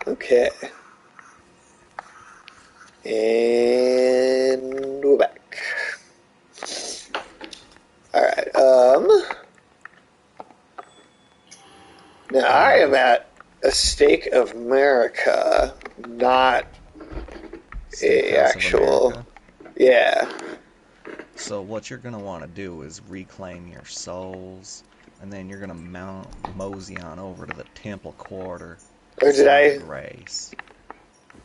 Okay. And we're back. Alright, now I am at a Stake of America, not a Steakhouse of actual... America. Yeah. So what you're gonna want to do is reclaim your souls, and then you're gonna mosey on over to the Temple Quarter, Or did site of I... grace.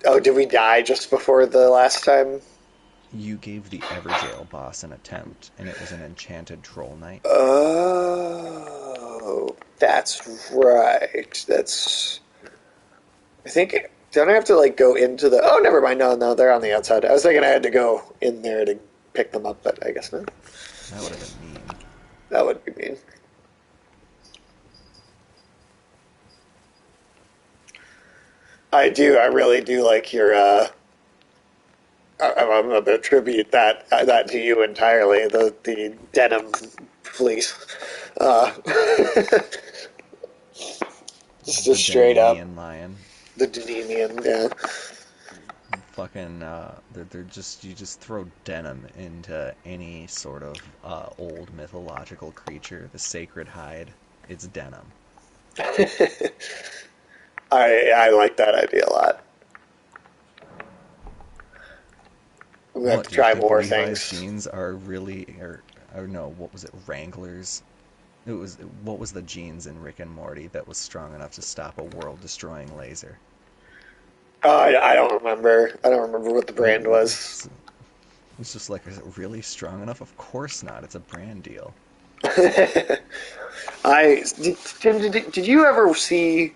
Oh, did we die just before the last time? You gave the Everjail boss an attempt, and it was an enchanted troll knight. Oh, that's right. That's... I think... Don't I have to, like, go into the... Oh, never mind. No, no, they're on the outside. I was thinking I had to go in there to pick them up, but I guess not. That would have been mean. That would be mean. I do. I really do like your. I'm going to attribute that to you entirely. The denim fleece. Uh, The just straight up Denemian lion. the Denenian. Yeah. Fucking, they're just, you just throw denim into any sort of old mythological creature, the sacred hide, it's denim. I like that idea a lot. I'm gonna have What to do you try think more Levi's things. jeans are really, or no, what was it, Wranglers? It was, what was the jeans in Rick and Morty that was strong enough to stop a world-destroying laser? I don't remember. I don't remember what the brand was. It's just like, is it really strong enough? Of course not. It's a brand deal. Tim, did you ever see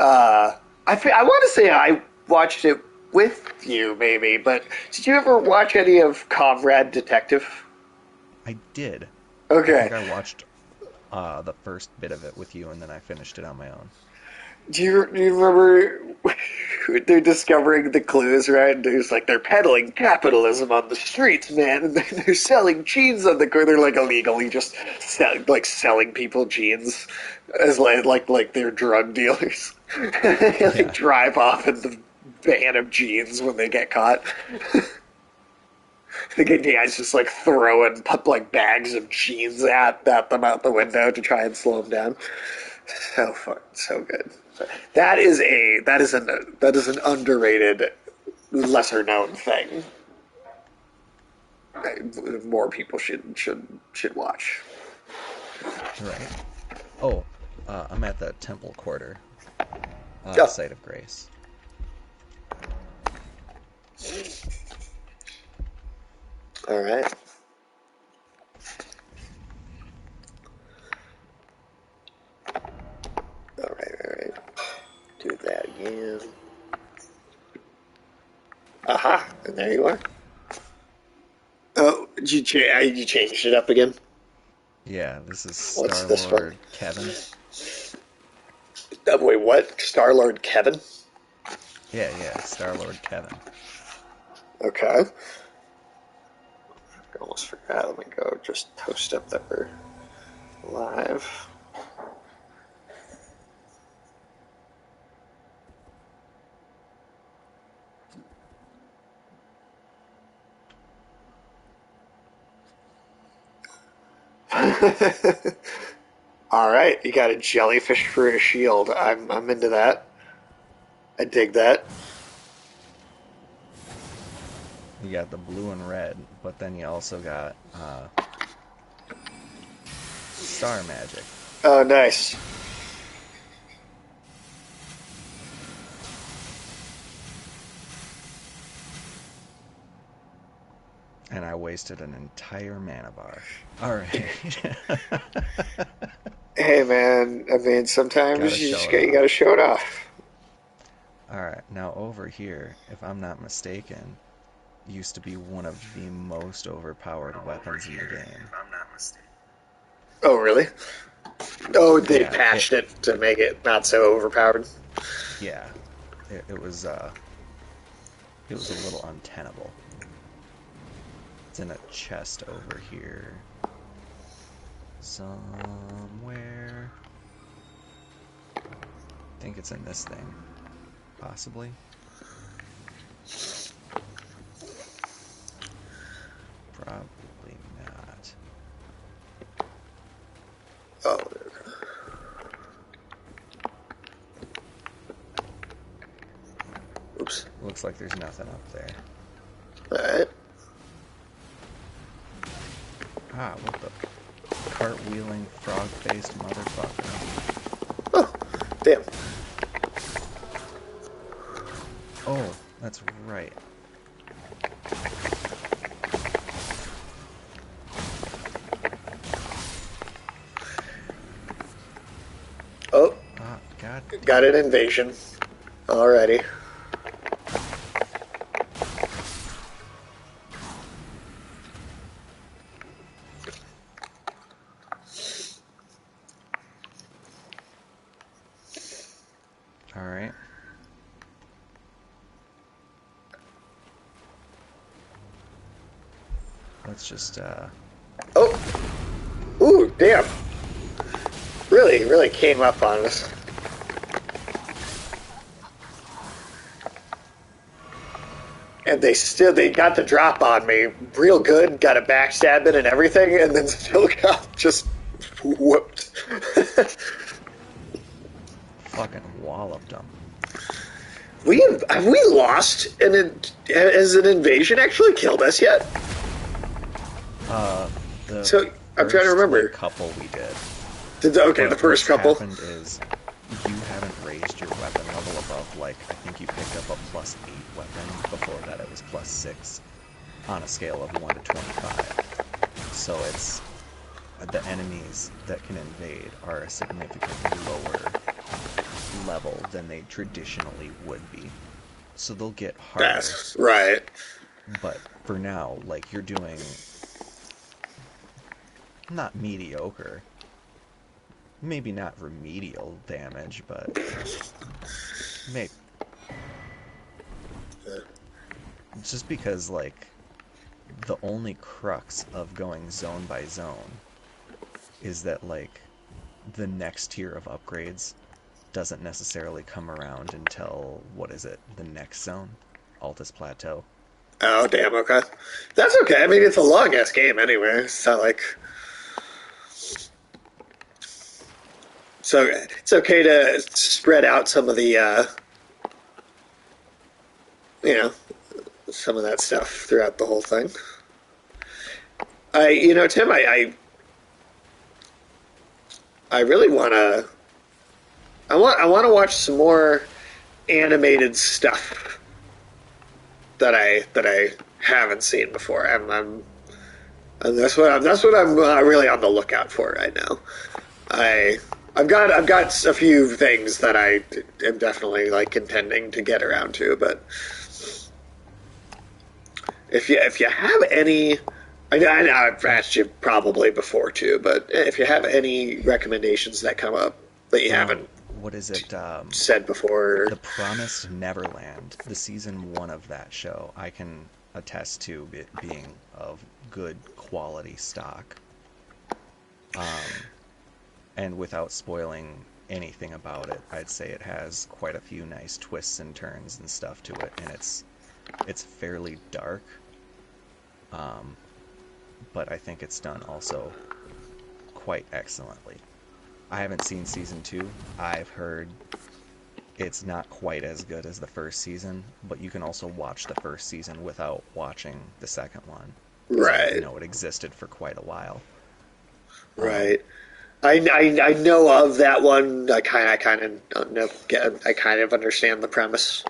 Uh, I want to say I watched it with you, maybe, but did you ever watch any of Comrade Detective? I did. I Okay. think I watched the first bit of it with you, and then I finished it on my own. Do you remember they're discovering the clues, right? And there's like they're peddling capitalism on the streets, man, and they're selling jeans on the corner. They're like illegally just selling people jeans as like they're drug dealers. They like Yeah, drive off in the van of jeans when they get caught. The guy's just like throwing like bags of jeans at them out the window to try and slow them down. So fun, so good. That is an underrated, lesser known thing. More people should watch. right. Oh, I'm at the Temple Quarter, Oh, site of grace. all right, all right, all right. Do that again. Aha! And there you are. Oh, you changed it up again? Yeah, this is What's this one? Star-Lord Kevin. Wait, what? Star Lord Kevin? Yeah, yeah, Star-Lord Kevin. Okay. I almost forgot. Let me go just post up that we're live. All right, you got a jellyfish for a shield. I'm into that. I dig that. You got the blue and red, but then you also got Star Magic. Oh, nice. And I wasted an entire mana bar. Alright. Hey, man. I mean, Gotta sometimes show it you off. gotta show it off. Alright, now over here, if I'm not mistaken, used to be one of the most overpowered weapons in the game. Oh, really? Oh, they Yeah, patched it to make it not so overpowered. yeah. It was a little untenable. It's in a chest over here somewhere. I think it's in this thing. possibly. Probably not. Oh, oops. Looks like there's nothing up there. Alright. Ah, what the? Cartwheeling, frog-faced motherfucker. Oh, damn. Oh, that's right. Oh, Ah, god got damn an it. invasion. Alrighty. Alright. Let's just, Oh, ooh, damn. Really, really came up on us. And they got the drop on me real good, got a backstabbing and everything, and then still got just whooped. fucking walloped them. Have we lost has an invasion actually killed us yet? The So I'm trying to first, like, remember. couple we did. Okay, the But first what's couple. happened is you haven't raised your weapon level above, like, I think you picked up a +8 weapon. Before that it was +6 on a scale of 1 to 25. So it's the enemies that can invade are a significantly lower level than they traditionally would be. So they'll get harder. That's right. But for now, like, you're doing not mediocre, maybe not remedial damage, but maybe just because, like, the only crux of going zone by zone is that, like, the next tier of upgrades doesn't necessarily come around until, what is it, the next zone? Altus Plateau. Oh, damn. Okay, that's okay. I mean, it's a long ass game anyway. It's not like so. It's okay to spread out some of the, you know, some of that stuff throughout the whole thing. Tim, I really want to. I want to watch some more animated stuff that I haven't seen before. And that's what I'm really on the lookout for right now. I I've got a few things that I am definitely like intending to get around to, but if you have any, I know I've asked you probably before too, but if you have any recommendations that come up that you haven't What is it? said before, The Promised Neverland, the season 1 of that show, I can attest to it being of good quality stock. And without spoiling anything about it, I'd say it has quite a few nice twists and turns and stuff to it, and it's fairly dark, but I think it's done also quite excellently. I haven't seen season 2. I've heard it's not quite as good as the first season, but you can also watch the first season without watching the second one because right? it existed for quite a while. Um, Right. I know of that one. I kind of know, I kind of understand the premise.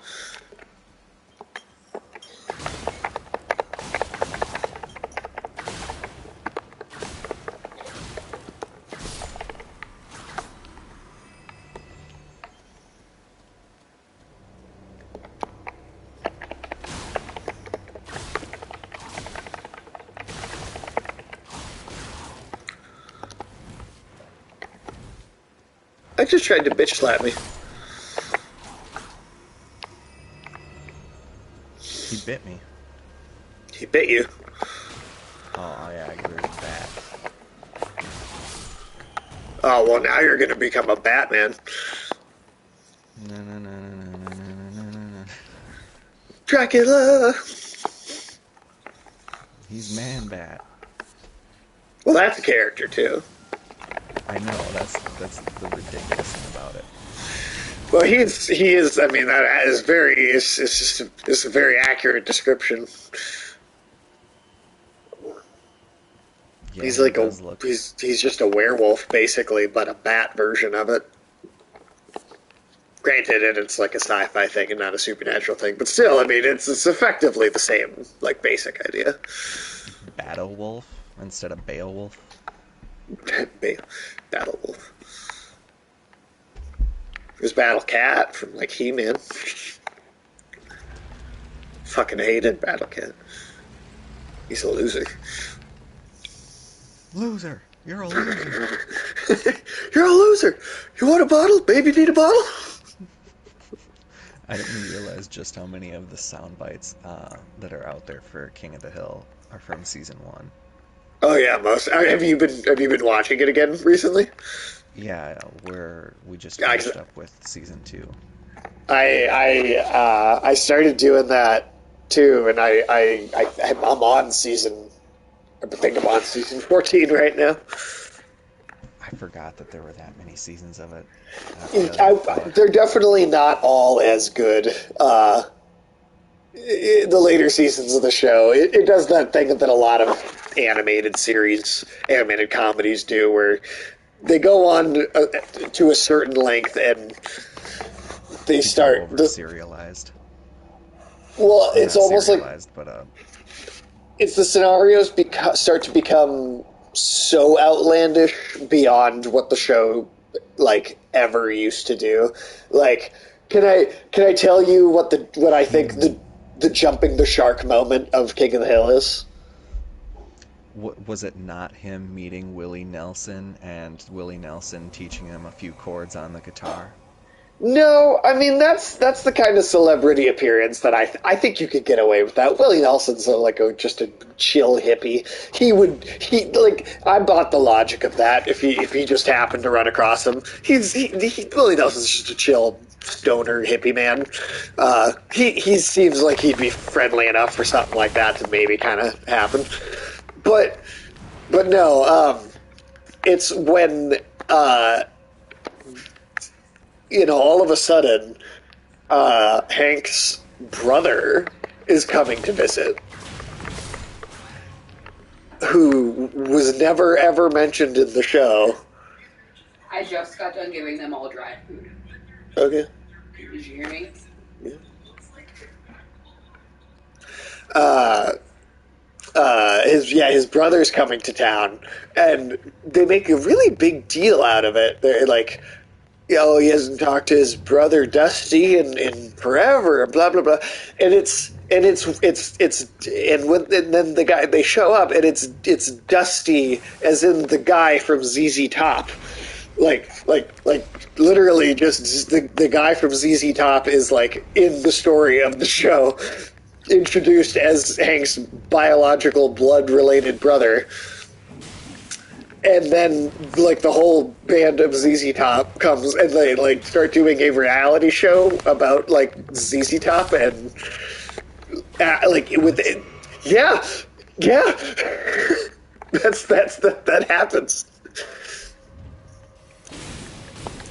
I just tried to bitch slap me. he bit me. He bit you. Oh yeah, there's a bat. Oh well, now you're gonna become a Batman. No, no, no, no, no, no, no, no, Dracula. He's Man-Bat. Well, that's a character too. I know, that's the ridiculous thing about it. Well, he is. I mean, that is very. It's just it's a very accurate description. Yeah, He's he like a does look. he's just a werewolf basically, but a bat version of it. Granted, it's like a sci-fi thing and not a supernatural thing, but still, I mean, it's effectively the same like basic idea. Battle Wolf instead of Beowulf. Battle Wolf. There's Battle Cat from like He-Man. Fucking hated Battle Cat. He's a loser. Loser! You're a loser! You're a loser. You want a bottle? Baby need a bottle? I didn't realize just how many of the sound bites that are out there for King of the Hill are from season one. Oh yeah, most. Have you been watching it again recently? Yeah, we just Yeah, finished up with season two. I started doing that too, and I'm on season. I think I'm on season 14 right now. I forgot that there were that many seasons of it. But They're definitely not all as good. The later seasons of the show, it does that thing that a lot of animated comedies do, where they go on to a certain length and they become start. over serialized. Well, Or it's not almost like serialized, but it's the scenarios start to become so outlandish beyond what the show like ever used to do. Like, can I tell you what I think the jumping the shark moment of King of the Hill is? was it not him meeting Willie Nelson and Willie Nelson teaching him a few chords on the guitar? No, I mean that's the kind of celebrity appearance that I think you could get away with that. Willie Nelson's just a chill hippie. He like I bought the logic of that. If he just happened to run across him, Willie Nelson's just a chill stoner hippie man. He seems like he'd be friendly enough for something like that to maybe kind of happen. But no, it's when all of a sudden, Hank's brother is coming to visit, who was never ever mentioned in the show. I just got done giving them all dry food. Okay. Did you hear me? Yeah. His brother's coming to town, and they make a really big deal out of it. They're like, he hasn't talked to his brother Dusty in forever, blah blah blah, and then the guy they show up, and it's Dusty, as in the guy from ZZ Top, like literally just the guy from ZZ Top is like in the story of the show, introduced as Hank's biological blood related brother. And then, like, the whole band of ZZ Top comes and they, like, start doing a reality show about, like, ZZ Top and, yeah, that happens.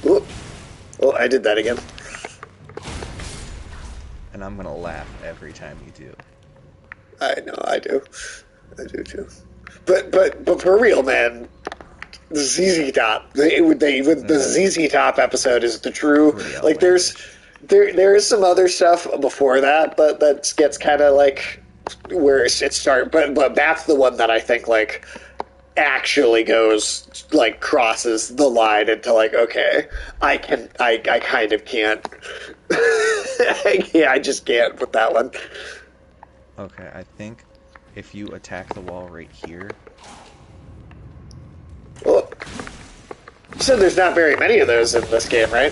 Oh, I did that again. And I'm gonna laugh every time you do. I know, I do too. But for real, man, the ZZ Top. The ZZ Top episode is the true. Like, there is some other stuff before that gets kind of like where it starts, but that's the one that I think like actually goes like crosses the line into like, okay, I kind of can't. Yeah, I just can't with that one. Okay, I think if you attack the wall right here. Well, you said there's not very many of those in this game, right?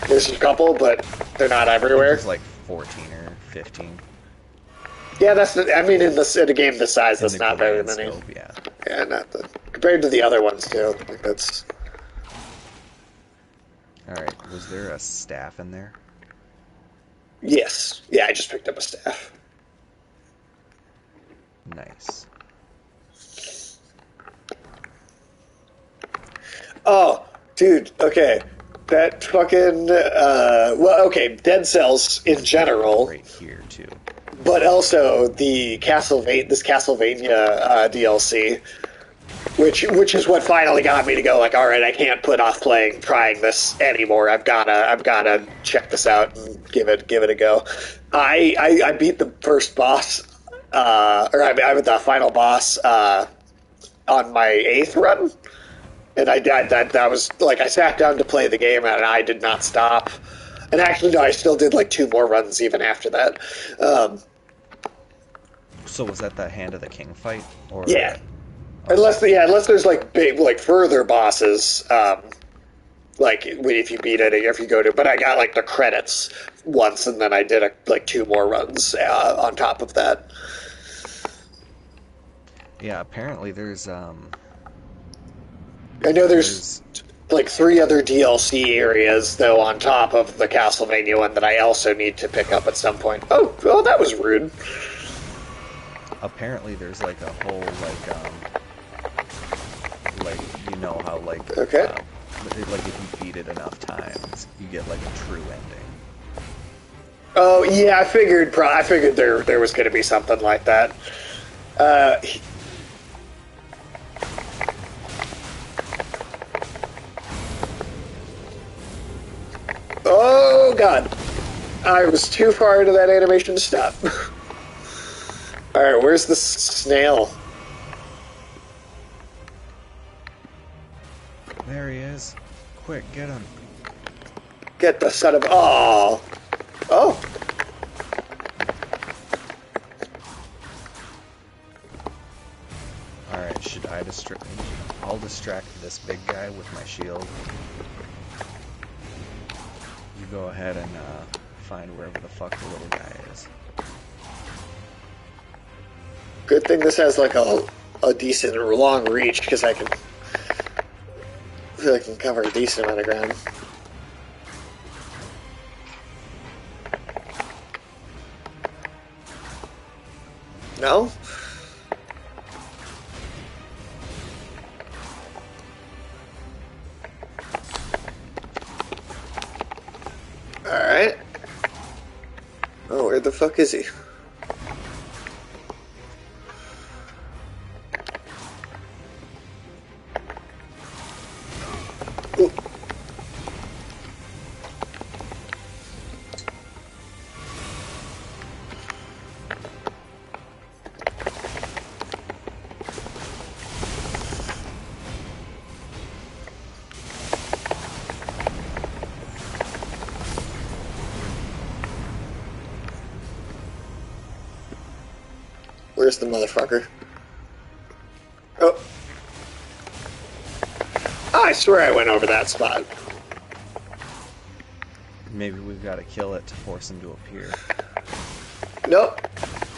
There's a couple, but they're not everywhere. There's like 14 or 15. Yeah, in a game this size, that's not very many. Scope, yeah. Yeah, compared to the other ones too. Like that's. All right, was there a staff in there? Yes. Yeah, I just picked up a staff. Nice. Oh, dude, okay. That fucking, well, okay, Dead Cells in general, Right here too. but also the this Castlevania DLC, which is what finally got me to go like, all right, I can't put off trying this anymore. I've gotta check this out and give it a go. I beat the first boss, or I beat the final boss on my eighth run, and that was like I sat down to play the game and I did not stop. And actually, no, I still did like two more runs even after that. Um, So was that the Hand of the King fight, yeah, or okay? unless there's like big like further bosses, like if you beat it, if you go to. But I got like the credits once, and then I did like two more runs on top of that. Yeah, apparently I know there's there's like three other DLC areas though on top of the Castlevania one that I also need to pick up at some point. Oh, that was rude. apparently there's like a whole like you know how Okay. like if you beat it enough times, you get like a true ending. Oh yeah, I figured there was going to be something like that. Uh, oh god, I was too far into that animation to stop. All right, where's the snail? There he is. Quick, get him. Get the son of oh. Alright, should I distract? I'll distract this big guy with my shield. You go ahead and find wherever the fuck the little guy is. Good thing this has like a decent long reach because I feel I can cover a decent amount of ground. No? Alright. Oh, where the fuck is he? Ooh. Where's the motherfucker? Oh. I swear I went over that spot. Maybe we've got to kill it to force him to appear. Nope.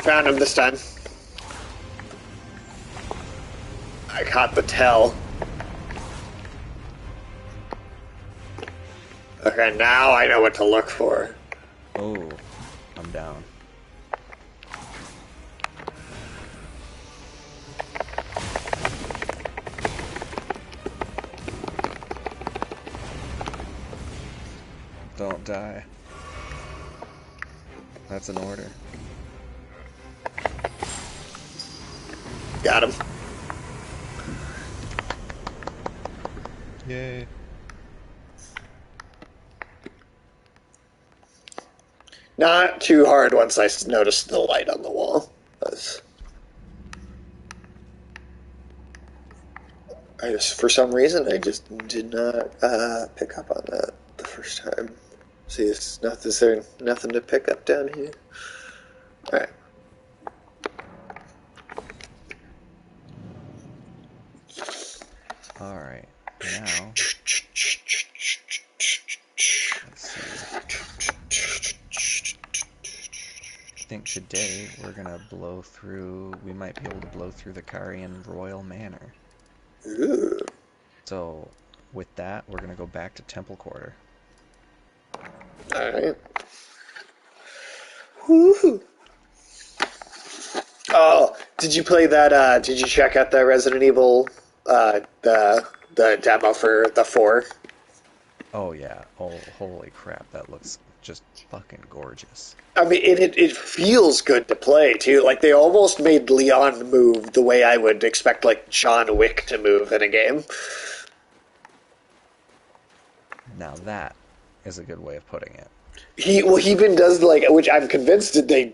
Found him this time. I caught the tell. Okay, now I know what to look for. Oh, I'm down. Don't die. That's an order. Got him. Yay. Not too hard once I noticed the light on the wall. For some reason, I just did not pick up on that the first time. See, is there nothing to pick up down here? Alright. Alright, now, let's see. I think today we're gonna we might be able to blow through the Carian Royal Manor. Ooh. So, with that, we're gonna go back to Temple Quarter. Alright. Woo. Oh, did you play that? Did you check out the Resident Evil, the demo for the 4? Oh yeah. Oh, holy crap, that looks just fucking gorgeous. I mean, it feels good to play too. Like they almost made Leon move the way I would expect like John Wick to move in a game. Now that is a good way of putting it. He even does like, which I'm convinced that they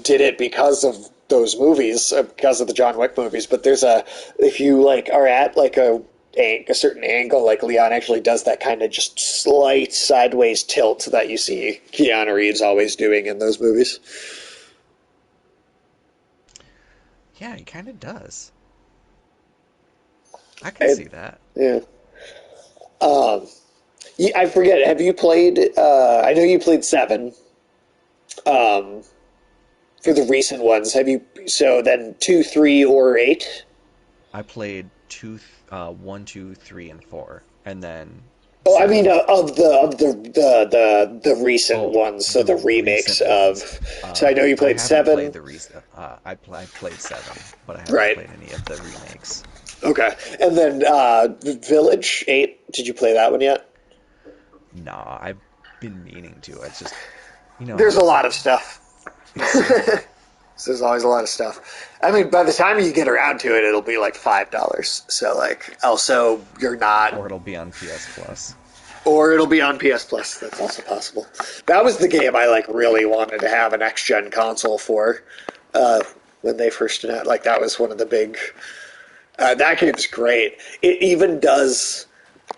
did it because of those movies, because of the John Wick movies. But there's a, if you like are at like a certain angle, like Leon actually does that kind of just slight sideways tilt that you see Keanu Reeves always doing in those movies. Yeah, he kind of does. I can And, see that. yeah. Um, yeah, I forget. Have you played? I know you played 7. Um, for the recent ones, have you? So then 2, 3, or 8? I played 1, 2, 3, and 4, and then Oh, I mean, 7. of the recent Oh, ones, so the the remakes recent of. ones. So I know you I played haven't played 7, the recent. I played 7, but I haven't right? played any of the remakes. Okay, and then Village 8. Did you play that one yet? Nah, I've been meaning to. It's just, you know how There's a it is. lot of stuff. It's summer, So there's always a lot of stuff. I mean, by the time you get around to it, it'll be like $5. So like, also you're not, or it'll be on PS Plus. or it'll be on PS Plus. That's also possible. That was the game I like really wanted to have a next gen console for. Uh, when they first announced, like that was one of the big. That game's great. It even does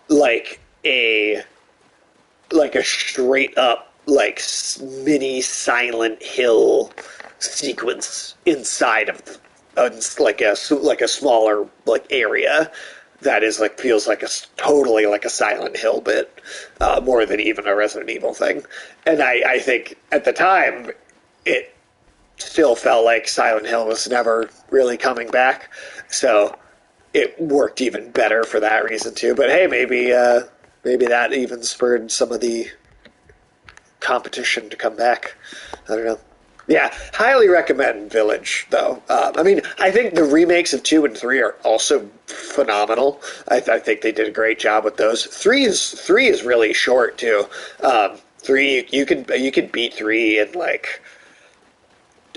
like a straight up like mini Silent Hill sequence inside of like a smaller like area that is like feels like a totally like a Silent Hill bit, more than even a Resident Evil thing. And I think at the time it still felt like Silent Hill was never really coming back, so it worked even better for that reason too. But hey, maybe that even spurred some of the competition to come back. I don't know. Yeah, highly recommend Village though. I mean, I think the remakes of 2 and 3 are also phenomenal. I think they did a great job with those. Three is really short too. 3 you could beat 3 in like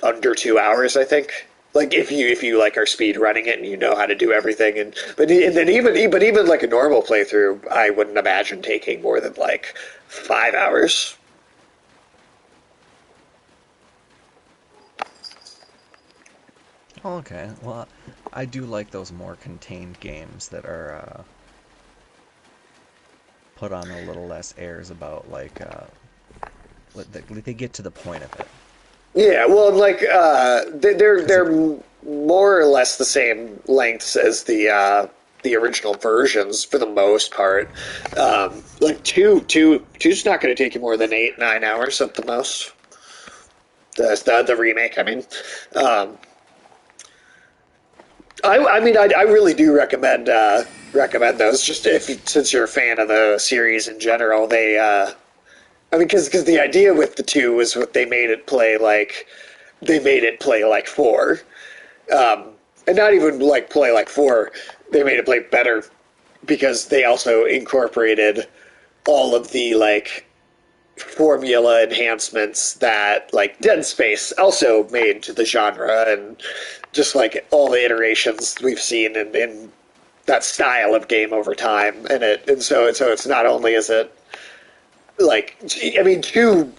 under 2 hours, I think. Like if you like are speed running it and you know how to do everything, and then even like a normal playthrough, I wouldn't imagine taking more than like 5 hours. Oh, okay. Well, I do like those more contained games that are put on a little less airs about they get to the point of it. Yeah, well, like Because they're more or less the same lengths as the original versions for the most part. Like two's not going to take you more than 8, 9 hours at the most. The remake, I mean. Um, I mean, I really do recommend those. Just if since you're a fan of the series in general, I mean, because the idea with the 2 was what they made it play like 4, and not even like play like 4. They made it play better because they also incorporated all of the like formula enhancements that like Dead Space also made to the genre, and just like all the iterations we've seen in that style of game over time. And it's not only is it like, I mean, 2,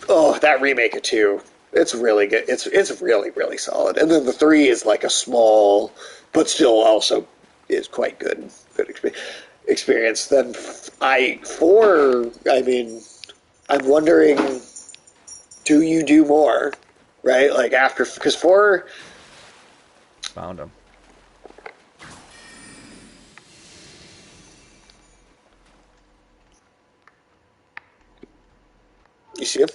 oh, that remake of 2, it's really good. It's really really solid. And then the 3 is like a small but still also is quite good experience. Then I 4, I mean, I'm wondering, do you do more? Right? Like after, because 4, found them. you see him?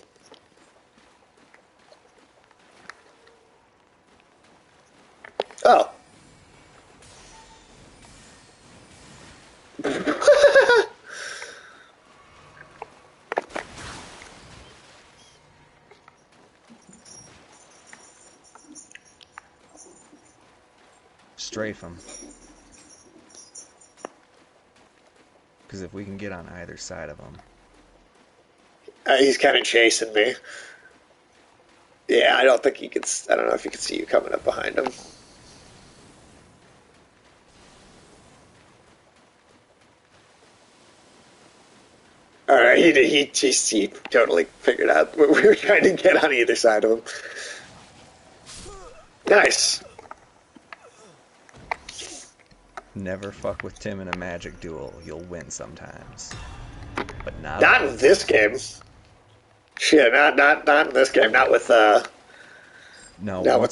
Oh. strafe him. Because if we can get on either side of him, He's kind of chasing me. Yeah, I don't think he can. I don't know if he can see you coming up behind him. All right, he totally figured out what we were trying to get on either side of him. Nice. never fuck with Tim in a magic duel. You'll win sometimes, but not Not in always. this game. Shit, not in this game. No, Not with once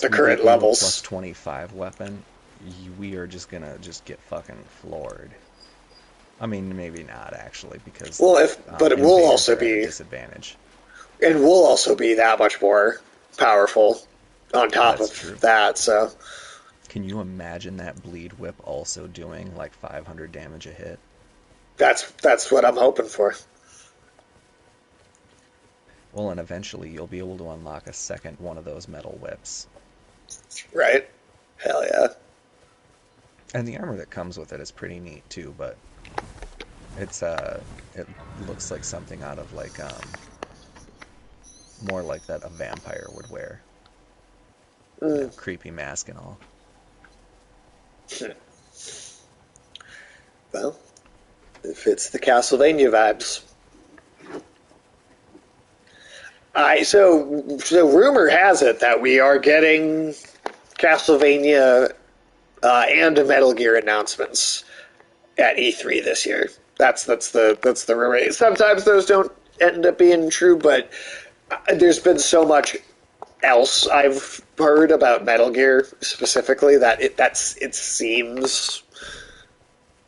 the we get current you a plus levels. 25 weapon, we are just gonna just get fucking floored. I mean, maybe not actually, because Well, but it will invaders also are at a be, disadvantage. and will also be that much more powerful on top That's of true. that. So Can you imagine that bleed whip also doing like 500 damage a hit? that's what I'm hoping for. Well, and eventually you'll be able to unlock a second one of those metal whips. Right? Hell yeah. And the armor that comes with it is pretty neat too, but it looks like something out of like more like that a vampire would wear. You know, Mm. creepy mask and all. Well, it fits the Castlevania vibes. So rumor has it that we are getting Castlevania and Metal Gear announcements at E3 this year. That's the rumor. Sometimes those don't end up being true, but there's been so much else I've heard about Metal Gear specifically that it seems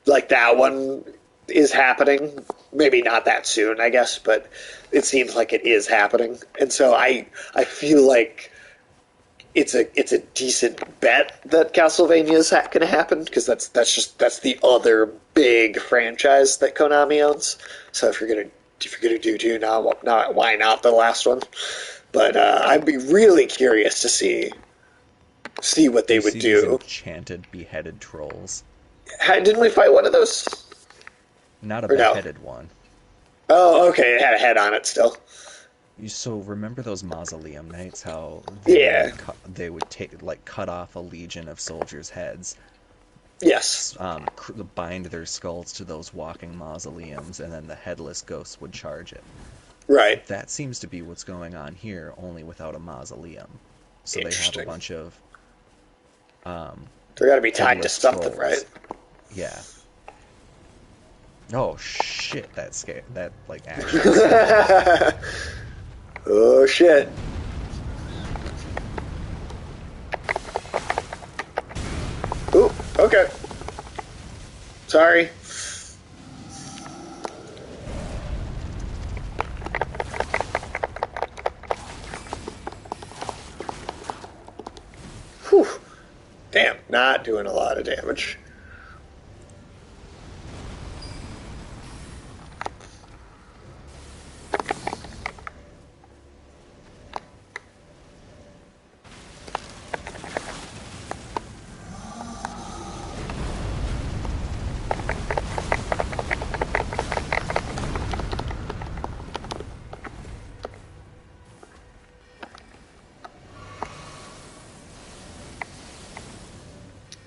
like that one is happening. Maybe not that soon, I guess, but it seems like it is happening. And so I feel like it's a decent bet that Castlevania is going to happen because that's the other big franchise that Konami owns. So if you're gonna do two, not why not the last one? But I'd be really curious to see what Do they you would see these do. enchanted beheaded trolls? Didn't we fight one of those? Not a Or no? beheaded one. Oh, okay. It had a head on it still. So remember those mausoleum knights? How Yeah. they would take like cut off a legion of soldiers' heads, Yes. bind their skulls to those walking mausoleums, and then the headless ghosts would charge it. Right. That seems to be what's going on here, only without a mausoleum. So they have a Interesting. bunch of They're got to be tied to headless something, right? trolls. Yeah. Oh shit! That like actually scared me. Oh shit. Ooh. Okay. Sorry. Whew. Damn. Not doing a lot of damage.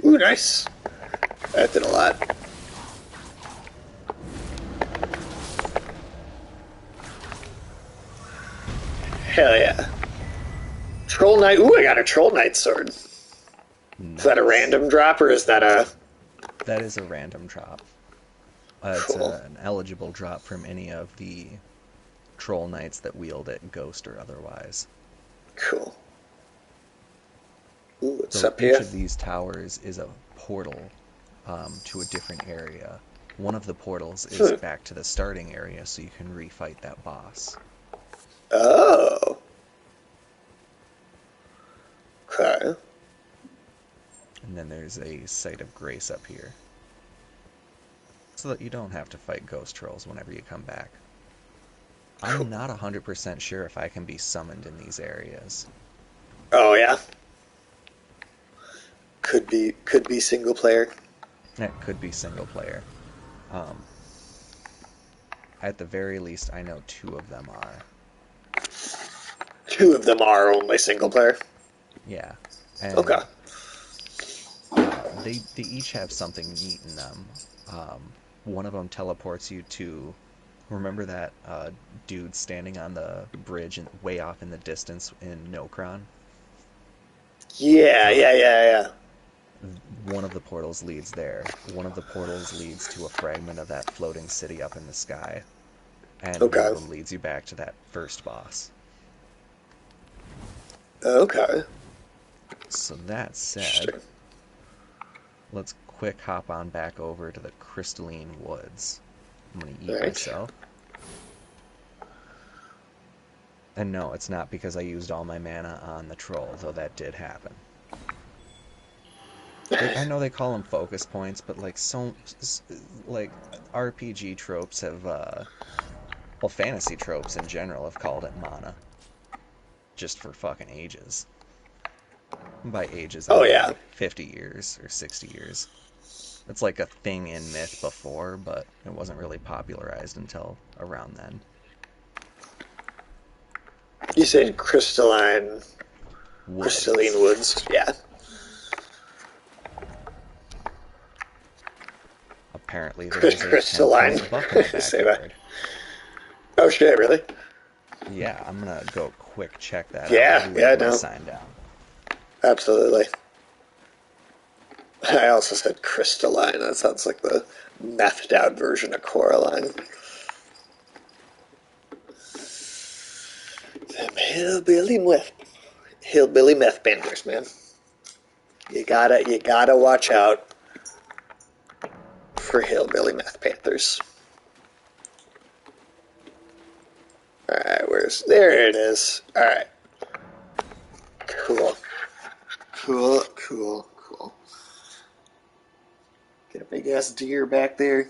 Ooh, nice. That did a lot. Hell yeah. Troll Knight. Ooh, I got a Troll Knight sword. Is that a Nice. random drop or is that a That is a random drop. It's cool? an eligible drop from any of the troll knights that wield it, ghost or otherwise. Cool. Ooh, what's So up each here? of these towers is a portal to a different area. One of the portals is Hmm. back to the starting area, so you can refight that boss. Oh. Okay. And then there's a site of grace up here, so that you don't have to fight ghost trolls whenever you come back. Cool. I'm not 100% sure if I can be summoned in these areas. Oh yeah. Could be single player. That could be single player. Um, at the very least, I know two of them are. Two of them are only single player. Yeah, Okay. and they each have something neat in them. One of them teleports you to. Remember that dude standing on the bridge and way off in the distance in Nokron? Yeah, Uh, yeah, yeah, yeah. one of the portals leads there. One of the portals leads to a fragment of that floating city up in the sky, and one of Okay. them leads you back to that first boss. Okay. So that said, Interesting. let's quick hop on back over to the crystalline woods. I'm gonna All eat right. myself. And no, it's not because I used all my mana on the troll, though that did happen. I know they call them focus points, but like RPG tropes have well, fantasy tropes in general have called it mana just for fucking ages. By ages, I Oh mean yeah. like 50 years or 60 years. It's like a thing in myth before, but it wasn't really popularized until around then. You said crystalline Woods. woods. Yeah. Apparently, there is a Crystalline. 10-point buck in my Say that. backyard. Oh shit! Really? Yeah, I'm gonna go quick check that out. I'll Yeah. be Yeah. laying my No. sign down. Absolutely. I also said crystalline. That sounds like the methed out version of Coraline. Them hillbilly meth benders, man. You gotta watch out for hillbilly meth panthers. All right, there? It is. All right, cool, cool. Get a big ass deer back there.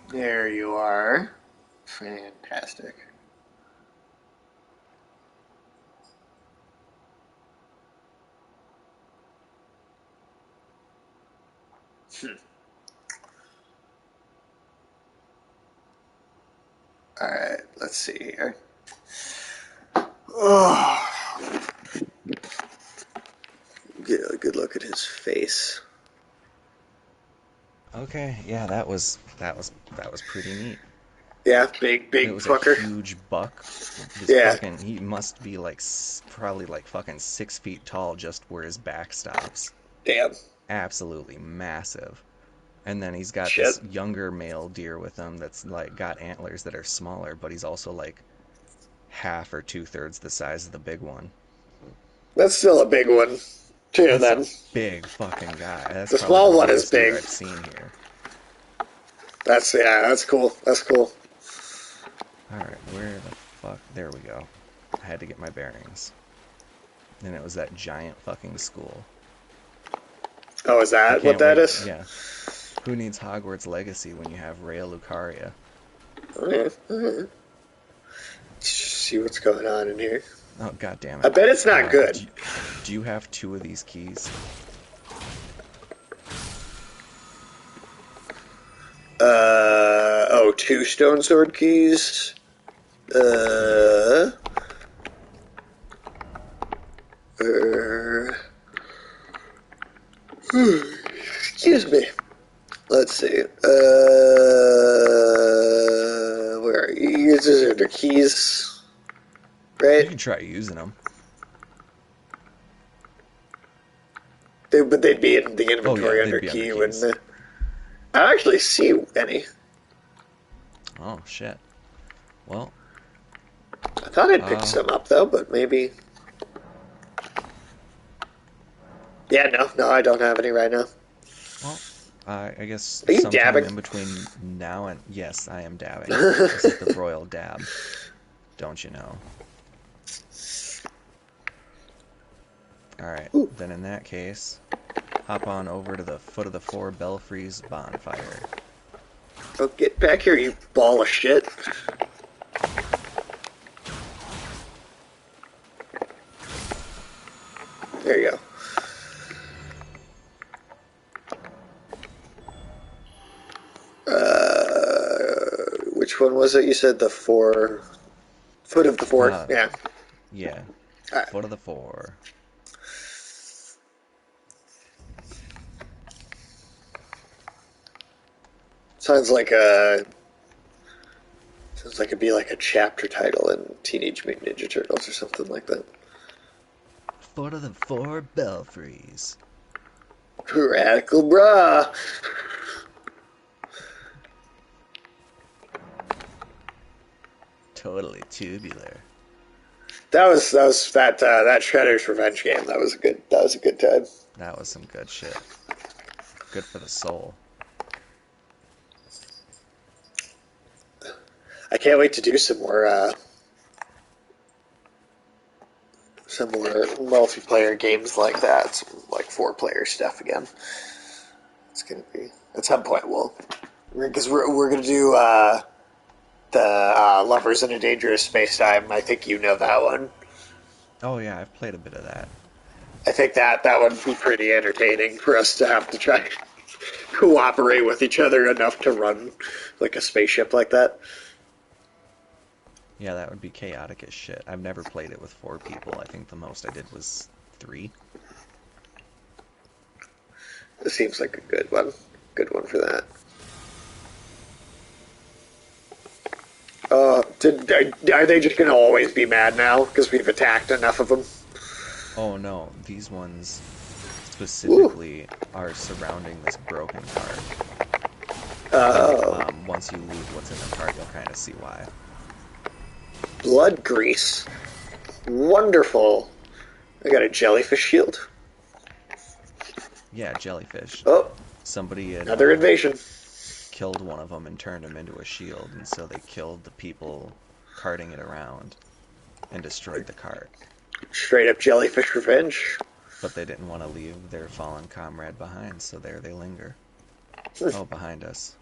There you are. Fantastic. All right, let's see here. Oh, get a good look at his face. Okay, yeah, that was pretty neat. Yeah, It big was a fucker. huge buck. Yeah, He must be like probably like fucking 6 feet tall just where his back stops. damn. Absolutely massive. And then he's got Shit. this younger male deer with him that's like got antlers that are smaller, but he's also like half or 2/3 the size of the big one. That's still a big one, too, That's a then. big fucking guy. That's The probably the small one is biggest deer big. I've seen here. That's cool. That's cool. All right, where the fuck? There we go. I had to get my bearings. And it was that giant fucking school. Oh, is I that what can't that wait. is? Yeah. Who needs Hogwarts Legacy when you have Rhea Lucaria? Alright. See what's going on in here. Oh, god damn I it. bet it's not good. Do you have two of these keys? Two stone sword keys. Yeah. Uh, excuse me. Let's see. Where are you? These are the keys, You right? can try using them. But they'd be in the Oh, yeah, inventory they'd under be under key, wouldn't keys. they? I don't actually see any. Oh, shit. Well, I thought I'd picked uh, some up though, but maybe. Yeah, no, I don't have any right now. well, I guess Are you sometime dabbing? in between now and... Yes, I am dabbing. This is the royal dab. Don't you know? Alright, Ooh. then in that case, Hop on over to the foot of the four belfries bonfire. Oh, get back here, you ball of shit. There you go. Which one was it? You said the four... Foot of the four. Yeah. Yeah. Alright. Foot of the four. Sounds like it'd be like a chapter title in Teenage Mutant Ninja Turtles or something like that. Foot of the four belfries. Radical bra. Totally tubular. That Shredder's Revenge game. That was a good time. That was some good shit. Good for the soul. I can't wait to do some more multiplayer games like that, some, like 4-player stuff again. It's gonna be at some point because we're gonna do the Lovers in a Dangerous Space Time. I think you know that one. Oh yeah, I've played a bit of that. I think that would be pretty entertaining for us to have to try cooperate with each other enough to run like a spaceship like that. Yeah, that would be chaotic as shit. I've never played it with 4 people. I think the most I did was 3. It seems like a good one. Good one for that. Are they just going to always be mad now because we've attacked enough of them? Oh no, these ones specifically are surrounding this broken cart. Once you leave what's in the cart, you'll kind of see why. Blood grease. Wonderful. I got a jellyfish shield. Yeah, jellyfish. Oh, somebody had another invasion. Killed one of them and turned him into a shield, and so they killed the people carting it around and destroyed the cart. Straight up jellyfish revenge. But they didn't want to leave their fallen comrade behind, so there they linger. Oh, behind us.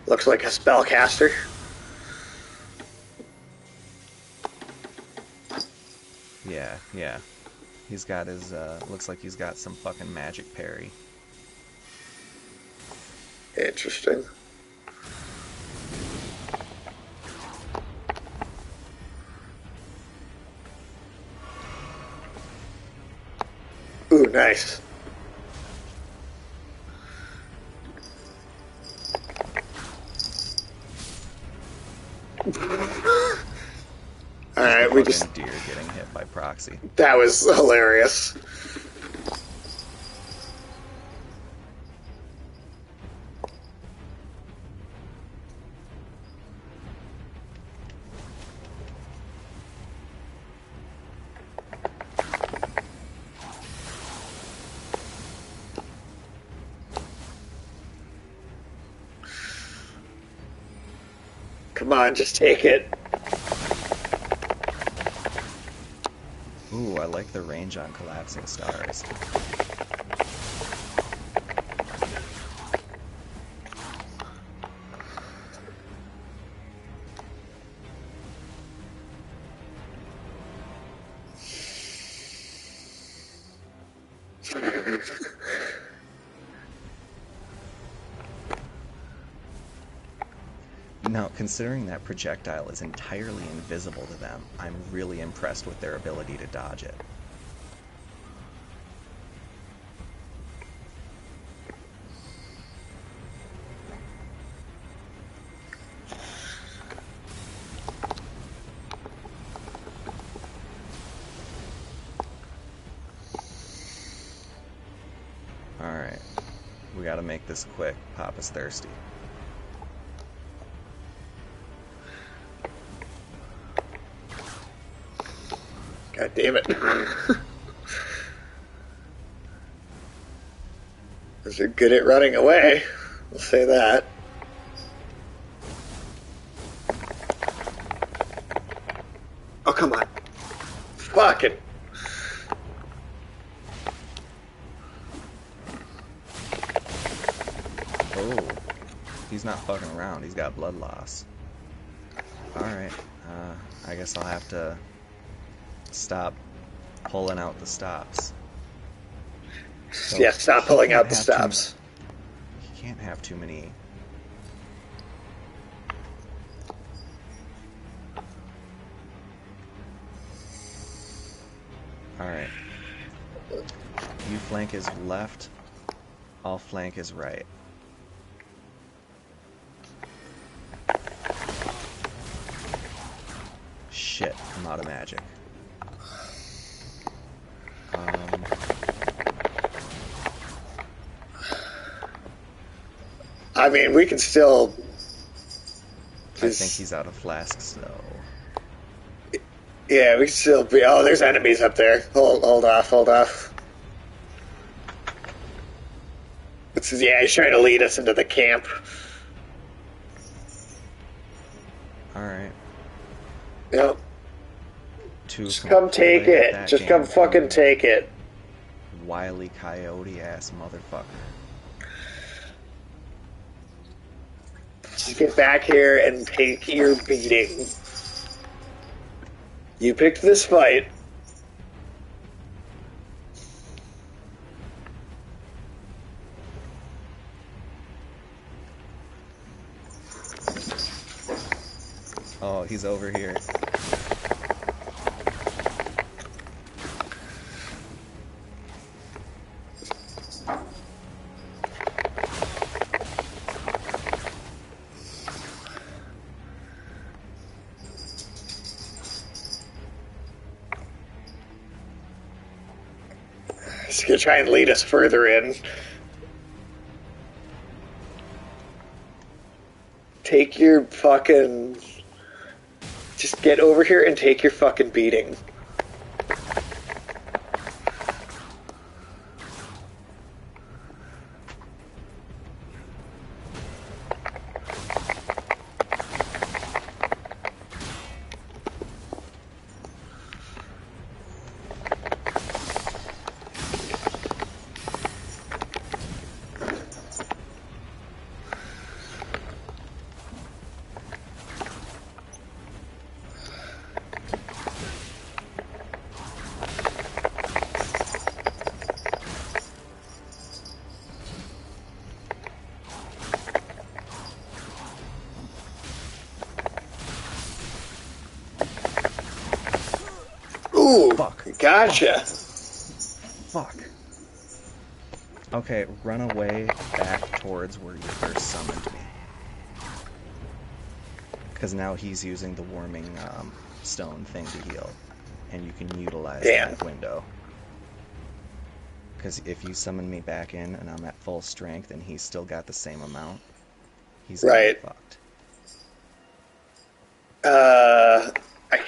Looks like a spellcaster. Yeah. He's got his, looks like he's got some fucking magic parry. Interesting. Ooh, nice. Alright, we just... deer getting hit by proxy. That was hilarious. Come on, just take it. Ooh, I like the range on collapsing stars. Now, considering that projectile is entirely invisible to them, I'm really impressed with their ability to dodge it. Alright, we gotta make this quick. Papa's thirsty. God damn it. They're good at running away. We'll say that. Oh, come on. Fucking. Oh, he's not fucking around. He's got blood loss. Alright, I guess I'll have to stop pulling out the stops. So Yeah, stop he pulling can't out the have too stops. he can't have too many. Alright. You flank his left, I'll flank his right. Shit, I'm out of magic. I mean, we can still. I think he's out of flasks though. Yeah, we can still be. Oh, there's enemies up there. Hold off. Yeah, he's trying to lead us into the camp. Alright. Yep. To Just come take it. Just come fucking take it. Wily coyote ass motherfucker. Just get back here and take your beating. You picked this fight. Oh, he's over here. He's gonna try and lead us further in. Take your fucking... Just get over here and take your fucking beating. Ooh, Fuck. gotcha. Fuck. Okay, run away back towards where you first summoned me. Because now he's using the warming stone thing to heal. And you can utilize that window. Because if you summon me back in and I'm at full strength and he's still got the same amount, he's gonna be fucked.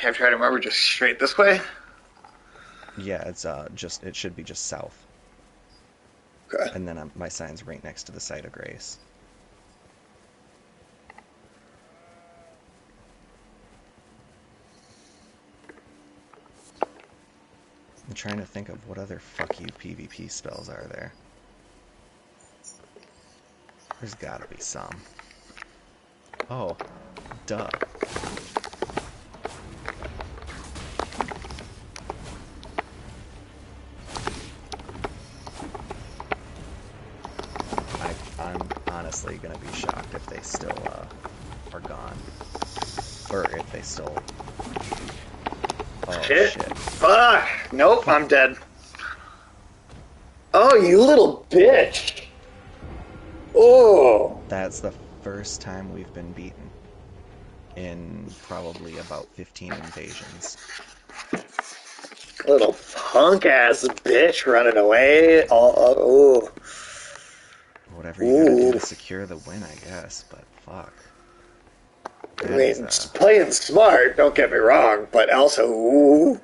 I'm trying to remember, just straight this way? Yeah, it's it should be just south. Okay. And then my sign's right next to the site of grace. I'm trying to think of what other fuck you PvP spells are there. There's gotta be some. Oh, duh. I'm honestly gonna be shocked if they still are gone. Or if they still... Oh, shit. Fuck! Nope, I'm dead. Oh, you little bitch! Oh! That's the first time we've been beaten. In probably about 15 invasions. Little punk-ass bitch running away. Oh. Whatever you gotta do to secure the win, I guess, but fuck. I mean, playing smart, don't get me wrong, but also, ooh.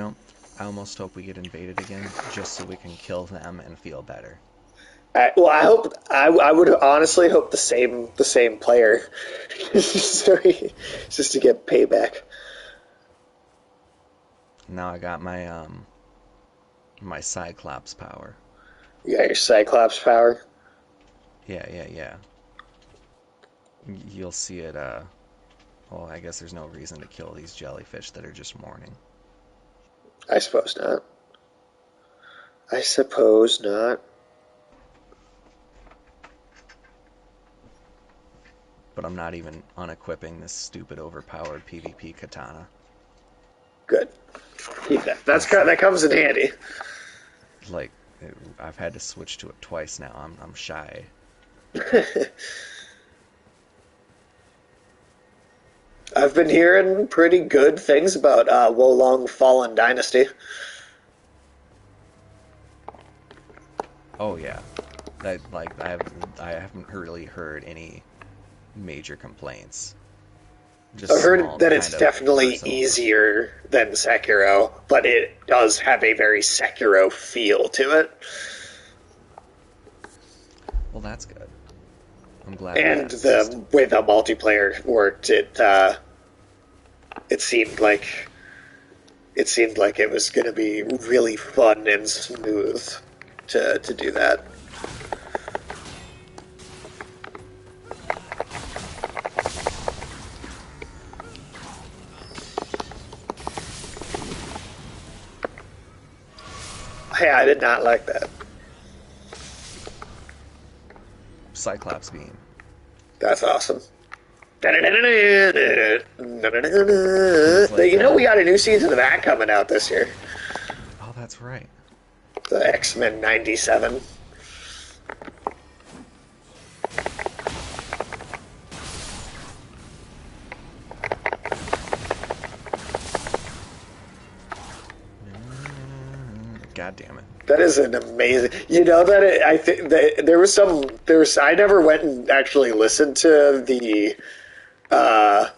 You know, I almost hope we get invaded again just so we can kill them and feel better. I hope I would honestly hope the same player, so just to get payback. Now I got my Cyclops power. You got your Cyclops power. Yeah, yeah, yeah. You'll see it. Well, I guess there's no reason to kill these jellyfish that are just mourning. I suppose not. I suppose not. But I'm not even unequipping this stupid overpowered PvP katana. Good. Keep that. It's That comes in handy. like I've had to switch to it twice now. I'm shy. I've been hearing pretty good things about Wolong Fallen Dynasty. Oh yeah, that like I haven't really heard any major complaints. I've Just heard small that it's kind of definitely personal. easier than Sekiro, but it does have a very Sekiro feel to it. Well, that's good. I'm glad we And had at least. the way the multiplayer worked, it seemed like it was going to be really fun and smooth to do that. Hey, I did not like that. Cyclops beam. That's awesome. You It's like know we got a new season of that coming out this year. oh, that's right. The X-Men '97. God damn it. That is an amazing. You know that I think that there was. I never went and actually listened to uh,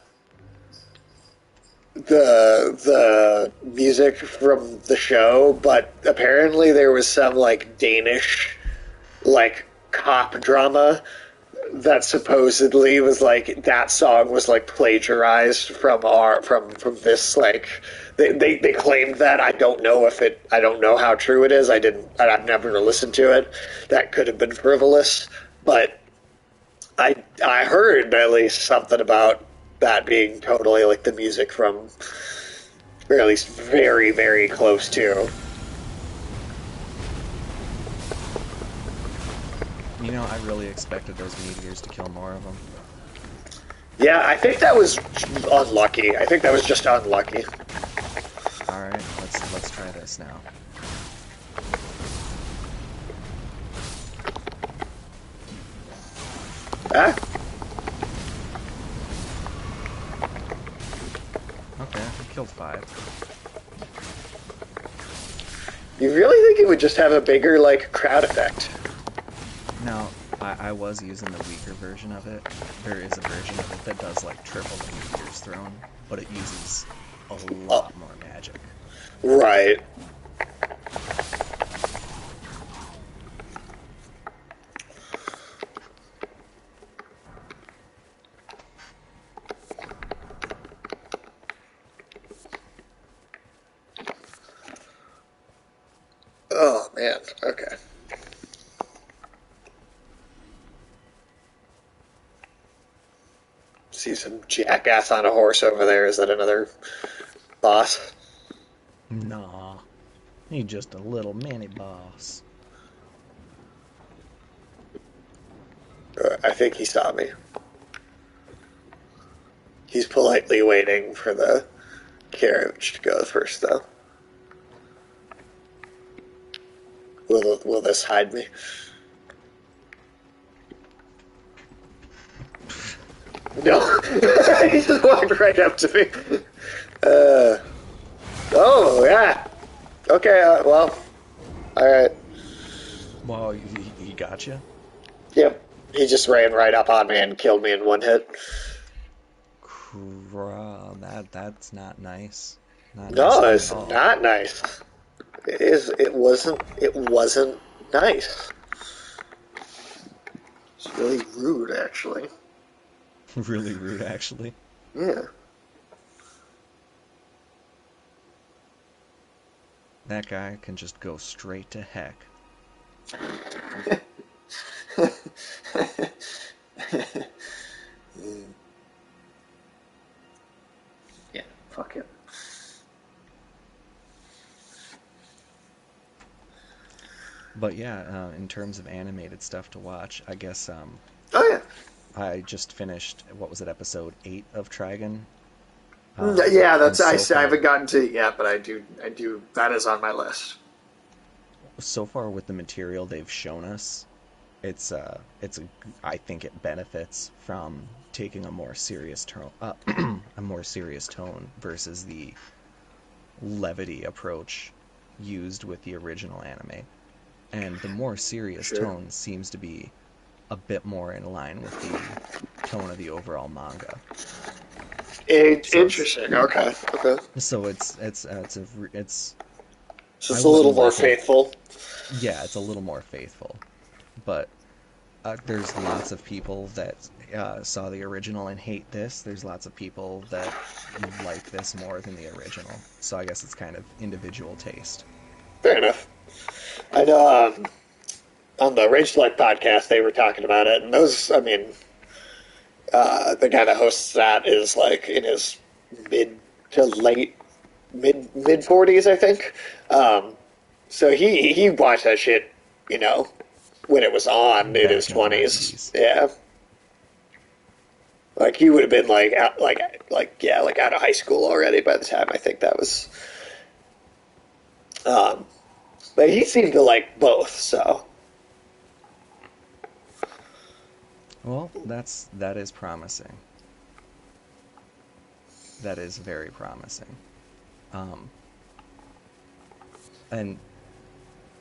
the music from the show, but apparently there was some like Danish like cop drama that supposedly was like that song was like plagiarized from from this like they claimed that. I don't know how true it is. I've never listened to it. That could have been frivolous, but I heard at least something about that being totally like the music from, or at least very very close to. You know, I really expected those meteors to kill more of them. Yeah, I think that was unlucky. I think that was just unlucky. All right, let's try this now. Ah, Okay, I killed 5. you really think it would just have a bigger like crowd effect? Now, I was using the weaker version of it. There is a version of it that does like triple the meteors thrown, but it uses a Oh, lot more magic. right. Oh man. Okay. See some jackass on a horse over there. Is that another boss? Nah, he's just a little mini boss. I think he saw me. He's politely waiting for the carriage to go first, though. Will this hide me? No. He just walked right up to me. Uh, oh, yeah. Okay, well, alright. Well, he got you. Yep. He just ran right up on me and killed me in one hit. That's not nice. Not No, nice at it's all. not nice. It wasn't nice. It's really rude, actually. Really rude, actually. Yeah. That guy can just go straight to heck. Yeah, fuck it. But yeah, in terms of animated stuff to watch, I guess Oh yeah. I just finished, what was it, episode 8 of Trigun? Yeah, And I haven't gotten to it yet, but I do that is on my list. so far with the material they've shown us, I think it benefits from taking a more serious tone, a more serious tone versus the levity approach used with the original anime. And the more serious Sure. tone seems to be a bit more in line with the tone of the overall manga. So it's Interesting. Okay. Okay. so it's It's I just a little wouldn't more recommend. faithful. Yeah, it's a little more faithful, but there's lots of people that saw the original and hate this. There's lots of people that like this more than the original. So I guess it's kind of individual taste. Fair enough. I know on the Rage Select podcast they were talking about it, and those, I mean, the guy that hosts that is like in his mid to late mid 40s, I think. Um, so he watched that shit, you know, when it was on in his Back in the 20s. 90s. Yeah, like he would have been like out, yeah, like out of high school already by the time I think that was. Um, but he seemed to like both, so Well, that is promising. That is very promising. Um, and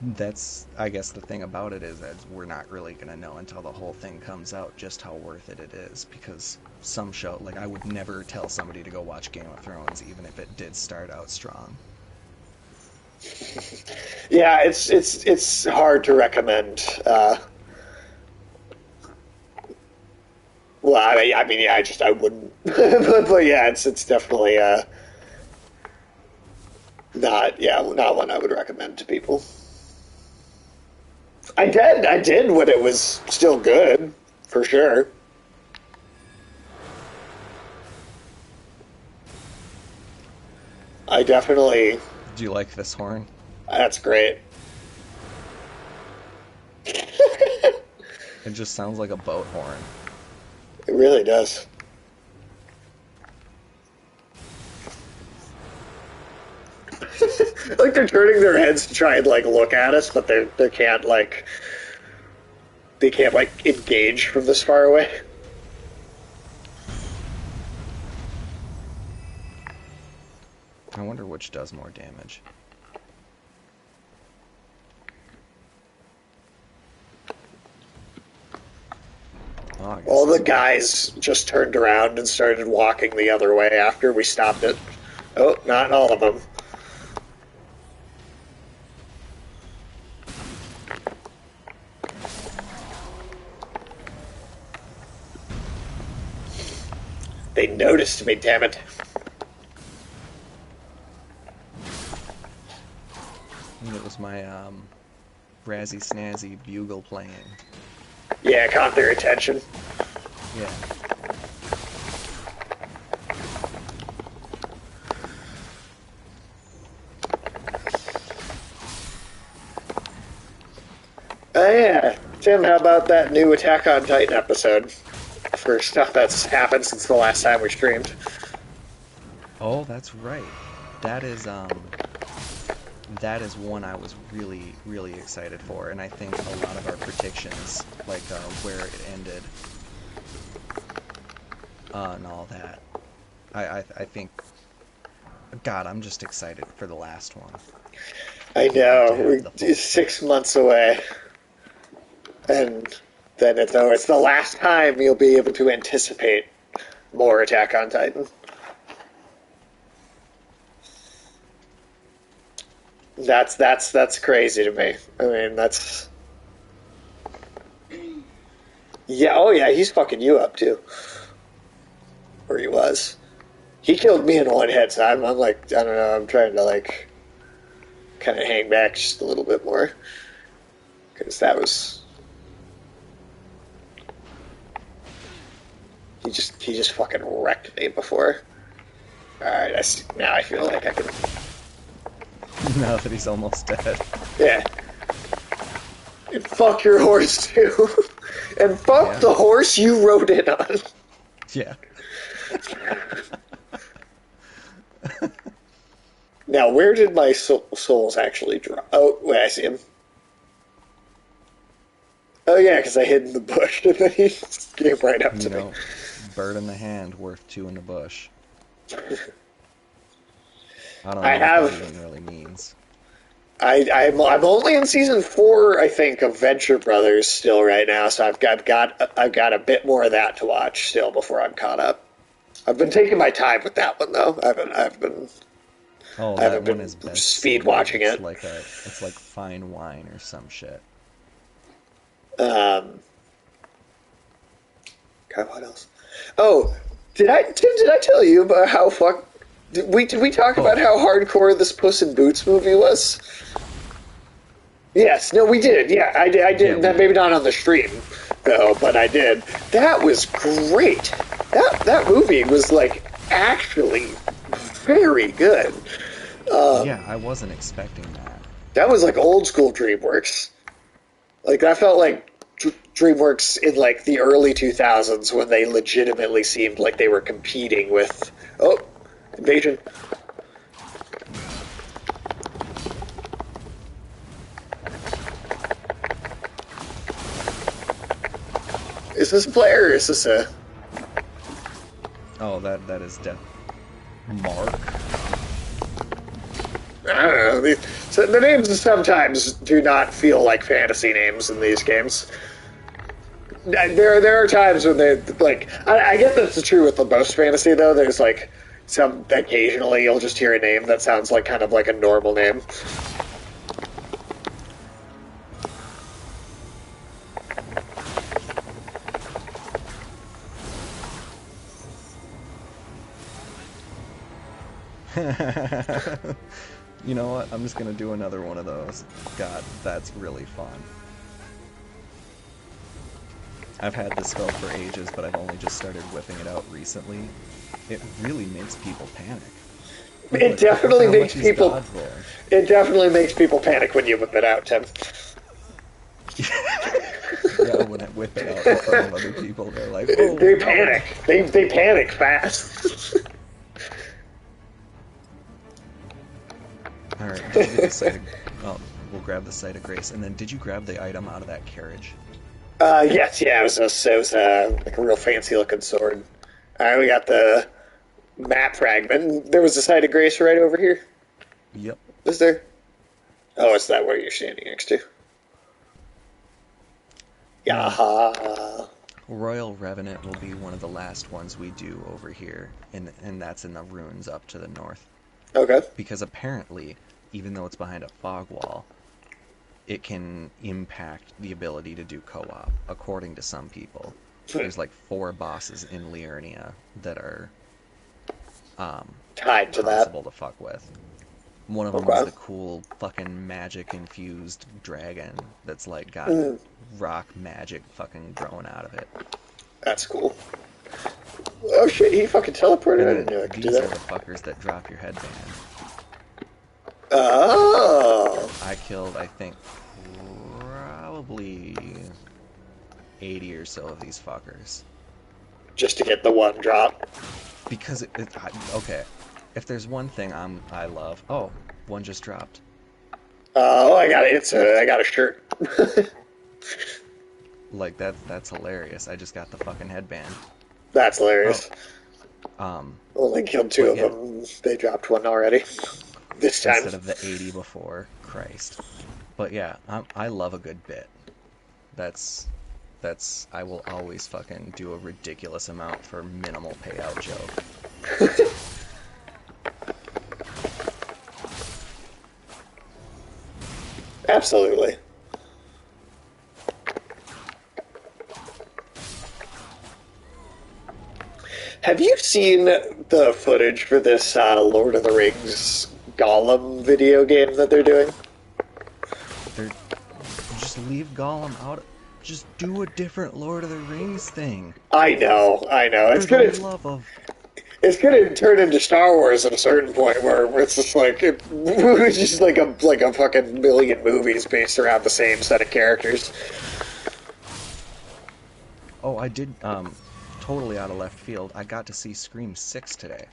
that's, I guess, the thing about it is that we're not really going to know until the whole thing comes out just how worth it is, because some show, like, I would never tell somebody to go watch Game of Thrones even if it did start out strong. yeah, it's hard to recommend. Well, I mean, yeah, I wouldn't, but yeah, it's definitely not one I would recommend to people. I did when it was still good, for sure. I definitely, Do you like this horn? that's great. It just sounds like a boat horn. It really does. Like they're turning their heads to try and like look at us, but they can't like engage from this far away. I wonder which does more damage. Oh, I guess All the this one. guys just turned around and started walking the other way after we stopped it. Oh, not all of them. They noticed me, damn it. And it was my Razzie Snazzy bugle playing. Yeah, caught their attention. Yeah. Oh yeah, Tim, how about that new Attack on Titan episode? For stuff that's happened since the last time we streamed. Oh, that's right. That is that is one I was really, really excited for, and I think a lot of our predictions, like where it ended, and all that. I think, God, I'm just excited for the last one. I Can't wait to know, have the we're full story. 6 months away, and then it's the last time you'll be able to anticipate more Attack on Titan. That's crazy to me. I mean, that's yeah. Oh yeah, he's fucking you up too, or he was. He killed me in one hit, so I'm like, I don't know. I'm trying to like kind of hang back just a little bit more because that was he just fucking wrecked me before. All right, now I feel like I can. Now that he's almost dead. Yeah. And fuck your horse too. And fuck Yeah. the horse you rode in on. Yeah. Now, where did my souls actually drop? Oh, wait, I see him. Oh yeah, because I hid in the bush and then he just came right up You to me. know, bird in the hand, worth two in the bush. I don't I know what that have. even really means. I'm only in season 4, I think, of Venture Brothers still right now, so I've got a bit more of that to watch still before I'm caught up. I've been taking my time with that one though. Oh, I that haven't one been is best speed sealed. watching it. It's like fine wine or some shit. Um, God, what else? Oh, Did I tell you about how did we talk about Oh, how hardcore this Puss in Boots movie was? Yes, no, we did. Yeah, I did. I yeah, did. we Maybe did. not on the stream, though, but I did. That was great. That movie was like actually very good. Yeah, I wasn't expecting that. That was like old school DreamWorks. Like that felt like DreamWorks in like the early 2000s when they legitimately seemed like they were competing with invasion. Is this a player or is this a Oh, that is death. Mark. I don't know. So the names sometimes do not feel like fantasy names in these games. There are times when they like. I get that's true with the most fantasy though. There's like some occasionally you'll just hear a name that sounds like kind of like a normal name. You know what? I'm just gonna do another one of those. God, that's really fun. I've had this spell for ages, but I've only just started whipping it out recently. It really makes people panic. Like, It look definitely how makes much he's people. dodge rolling. It definitely makes people panic when you whip it out, Tim. Yeah, when I whip it out in front of other people, they're like, "Oh They no!" panic. They panic fast. All right, did you get the site? Oh, we'll grab the site of grace, and then did you grab the item out of that carriage? Yes, yeah, it was like a real fancy looking sword. All right, we got the map fragment. There was a site of grace right over here. Yep. Is there? Oh, it's that where you're standing next to. Now, Yaha. Royal Revenant will be one of the last ones we do over here, and that's in the ruins up to the north. Okay. Because apparently, even though it's behind a fog wall, it can impact the ability to do co-op, according to some people. There's like 4 bosses in Liurnia that are Tied to that. possible to fuck with. One of them is Okay. the cool fucking magic infused dragon that's like got Mm, rock magic fucking growing out of it. that's cool. Oh shit, he fucking teleported? And I didn't then know I could do these are the that. fuckers that drop your headband. Oh. I killed, I think, probably 80 or so of these fuckers. Just to get the one drop. Because okay, if there's one thing I love, oh, one just dropped. Oh, I got it. I got a shirt. Like that's hilarious. I just got the fucking headband. That's Oh, hilarious. um, Only killed 2 but of yeah, them. They dropped one already. This time. instead of the 80 before, Christ. But yeah, I love a good bit. That's I will always fucking do a ridiculous amount for minimal payout joke. Absolutely. Have you seen the footage for this Lord of the Rings Gollum video game that they're doing? They're just leave Gollum out. Just do a different Lord of the Rings thing. I know. For the love of It's gonna turn into Star Wars at a certain point where it's just like it's just like a fucking million movies based around the same set of characters. Oh, I did totally out of left field. I got to see Scream 6 today.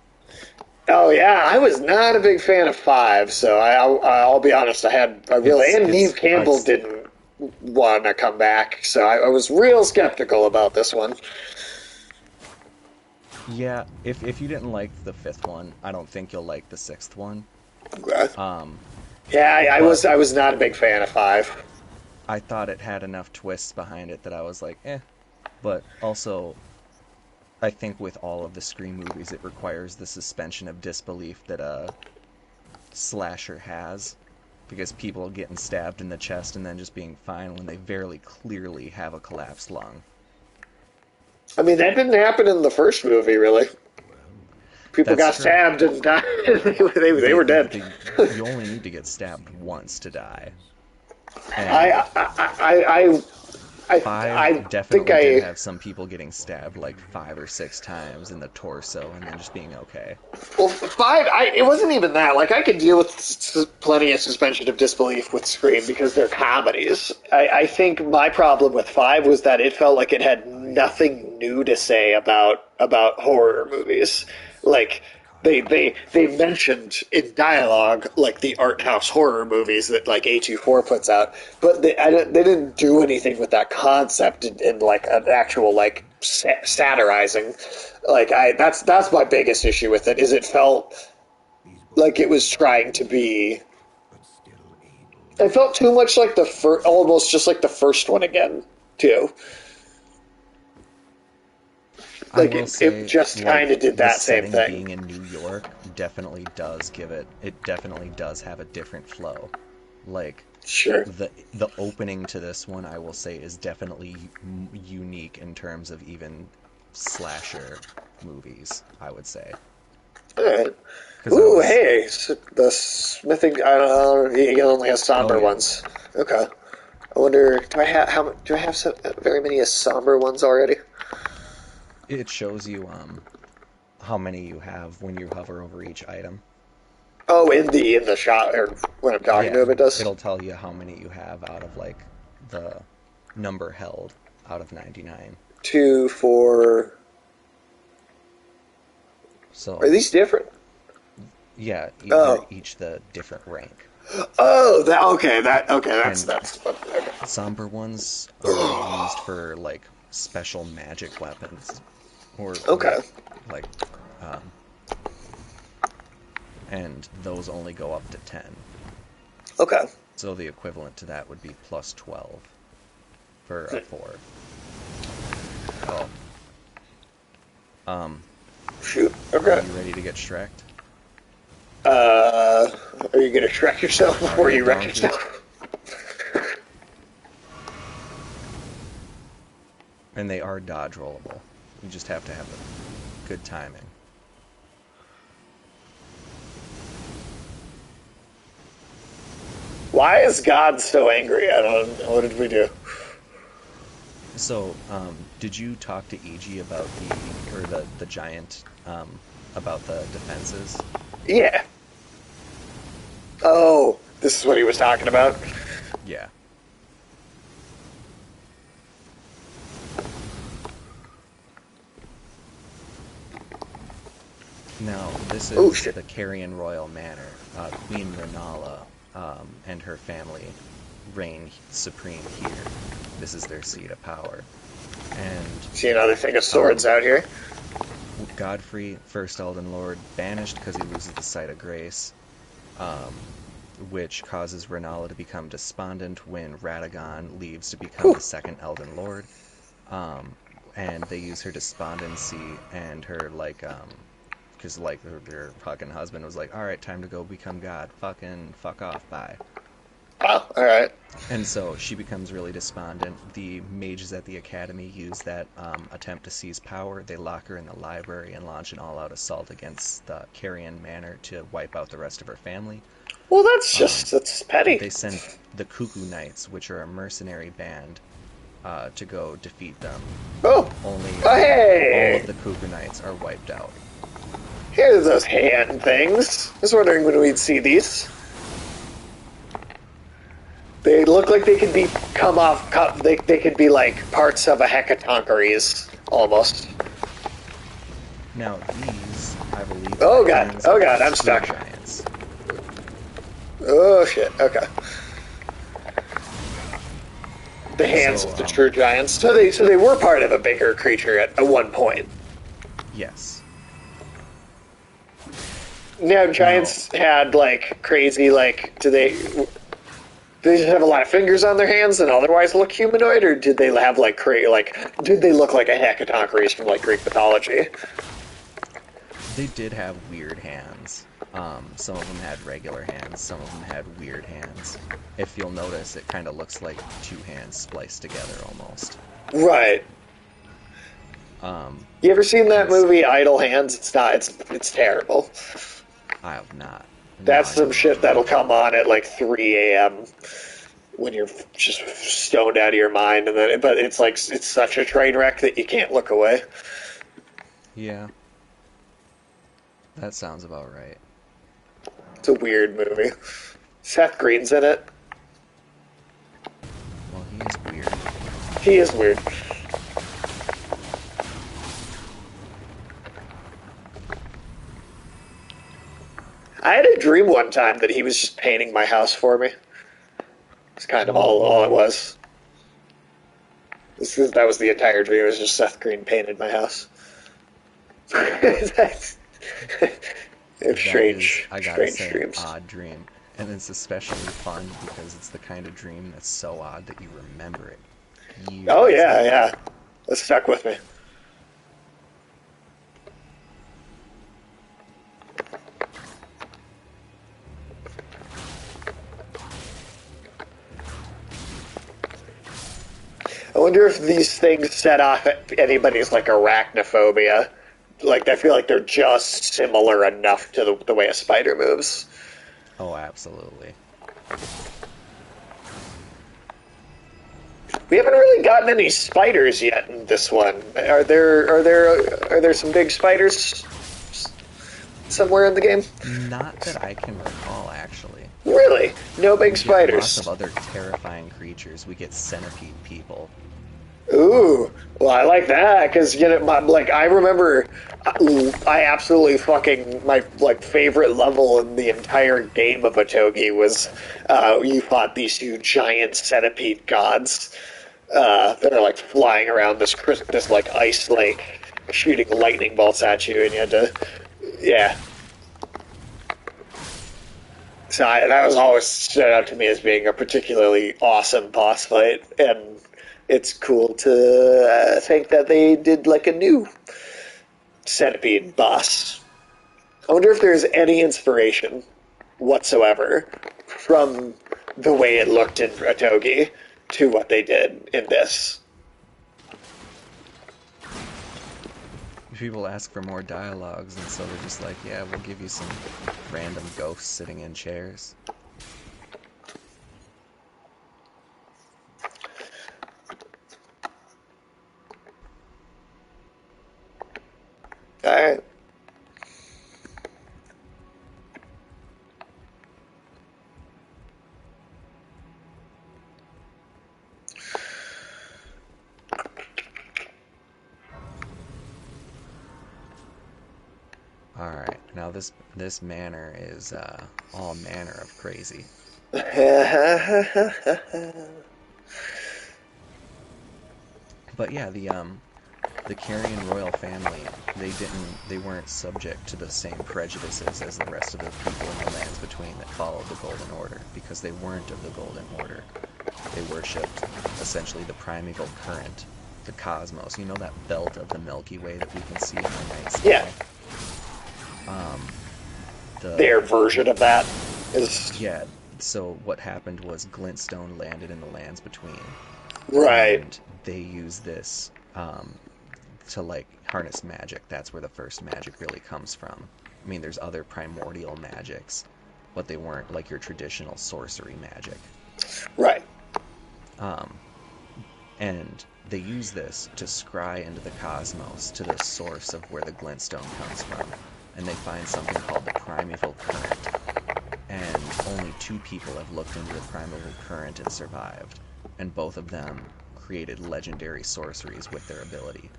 Oh yeah, I was not a big fan of five, so I'll be honest. I really and Neve Campbell it's didn't want to come back, so I was real skeptical about this one. yeah, if you didn't like the fifth one, I don't think you'll like the sixth one. Uh, Um, Yeah, but I was not a big fan of five. I thought it had enough twists behind it that I was like, eh. But also, I think with all of the Scream movies, it requires the suspension of disbelief that a slasher has. Because people getting stabbed in the chest and then just being fine when they very clearly have a collapsed lung. I mean, that didn't happen in the first movie, really. People That's got true. stabbed and died. They They, were dead. you only need to get stabbed once to die. I, And I, five I think definitely did I have some people getting stabbed like 5 or 6 times in the torso and then just being okay. Well, five, it wasn't even that. Like, I could deal with plenty of suspension of disbelief with Scream because they're comedies. I think my problem with five was that it felt like it had nothing new to say about horror movies. Like, they mentioned in dialogue like the art house horror movies that like A24 puts out, but they didn't do anything with that concept in like an actual like satirizing. Like that's my biggest issue with it is it felt like it was trying to be. It felt too much like almost just like the first one again, too. I Like will it say, just kind like, of did the that same setting thing. being in New York definitely does it definitely does have a different flow. Like, Sure. the opening to this one, I will say, is definitely unique in terms of even slasher movies, I would say. All right. Because I Ooh, was, hey, the smithing. I don't know. He only has oh somber yeah, ones. Okay. I wonder. Do I have very many somber ones already? it shows you how many you have when you hover over each item. Oh, in the shot or when I'm talking to Yeah, him, it does. it'll tell you how many you have out of like the number held out of 99. Two, four. Are So, these different? yeah, they're Oh, each the different rank. oh, that okay. And That's okay. somber ones are used for like special magic weapons or Okay. like um and those only go up to 10. Okay. So the equivalent to that would be plus 12 for a 4. Oh, um Shoot. are Okay. you ready to get Shrek'd? Uh, are you gonna track yourself Are before you you wreck going to? yourself? And they are dodge rollable. You just have to have a good timing. Why is God so angry? I don't know. What did we do? So, did you talk to EG about the giant about the defenses? Yeah. Oh, this is what he was talking about. Yeah. Now, this Oh is shit. the Carrion Royal Manor. Queen Renala and her family reign supreme here. This is their seat of power. And See another thing of swords um, out here. Godfrey, first Elden Lord, banished because he loses the sight of grace, um, which causes Renala to become despondent when Radagon leaves to become Whew. the second Elden Lord. Um, and they use her despondency and her because her fucking husband was like, all right, time to go become God. Fucking fuck off, bye. Oh, all right. And so she becomes really despondent. The mages at the academy use that attempt to seize power. They lock her in the library and launch an all-out assault against the Carrion Manor to wipe out the rest of her family. Well, that's Um, just that's petty. they send the Cuckoo Knights, which are a mercenary band, to go defeat them. Oh, Only oh, all hey, of the Cuckoo Knights are wiped out. here's those hand things. I was wondering when we'd see these. They look like they could be they could be like parts of a hecatoncheires almost. Now these, I believe, Oh are god, hands oh of god, I'm true stuck. giants. Oh shit. Okay. The hands So, of the true giants. So they were part of a bigger creature at one point. yes. Now Now, giants had like crazy like do they just have a lot of fingers on their hands and otherwise look humanoid, or did they have did they look like a hecatoncheires from like Greek mythology? they did have weird hands. Some of them had regular hands, some of them had weird hands. If you'll notice, it kind of looks like two hands spliced together almost. Right. Um, You ever seen that because movie Idle Hands? It's not. It's terrible. I have not. No, That's I some don't know shit the that'll movie. come on at like 3 a.m. when you're just stoned out of your mind, and then but it's such a train wreck that you can't look away. Yeah, that sounds about right. It's a weird movie. Seth Green's in it. Well, he is weird. He is weird. I had a dream one time that he was just painting my house for me. It's kind of Oh, all it was. That was the entire dream. It was just Seth Green painted my house. It's that is, I gotta strange say, an dreams. odd dream. And it's especially fun because it's the kind of dream that's so odd that you remember it Oh years yeah, later. yeah. That stuck with me. I wonder if these things set off anybody's like arachnophobia. Like I feel like they're just similar enough to the way a spider moves. Oh, absolutely. We haven't really gotten any spiders yet in this one. Are there some big spiders somewhere in the game? Not that I can recall, actually. Really? No big We get lots of spiders. other terrifying creatures. We get centipede people. Ooh, well, I like that because like I remember, I absolutely fucking my like favorite level in the entire game of Otogi was you fought these huge giant centipede gods that are like flying around this like ice lake, shooting lightning bolts at you, and you had to, yeah. So that was always stood out to me as being a particularly awesome boss fight, and it's cool to think that they did like a new centipede boss. I wonder if there's any inspiration whatsoever from the way it looked in Otogi to what they did in this. People ask for more dialogues, and so they're just like, yeah, we'll give you some random ghosts sitting in chairs. All right. All right, now this manor is all manner of crazy. But yeah, the Carrion royal family, they weren't subject to the same prejudices as the rest of the people in the lands between that followed the Golden Order, because they weren't of the Golden Order. They worshipped essentially the primeval current, the cosmos. You know, that belt of the Milky Way that we can see in the night Yeah, sky. Um, the their version of that is Yeah, so what happened was glintstone landed in the lands between, Right. and they use this to like harness magic. That's where the first magic really comes from. I mean, there's other primordial magics, but they weren't like your traditional sorcery magic. Right. Um, and they use this to scry into the cosmos to the source of where the glintstone comes from. And they find something called the primeval current. And only 2 people have looked into the primeval current and survived. And both of them created legendary sorceries with their ability.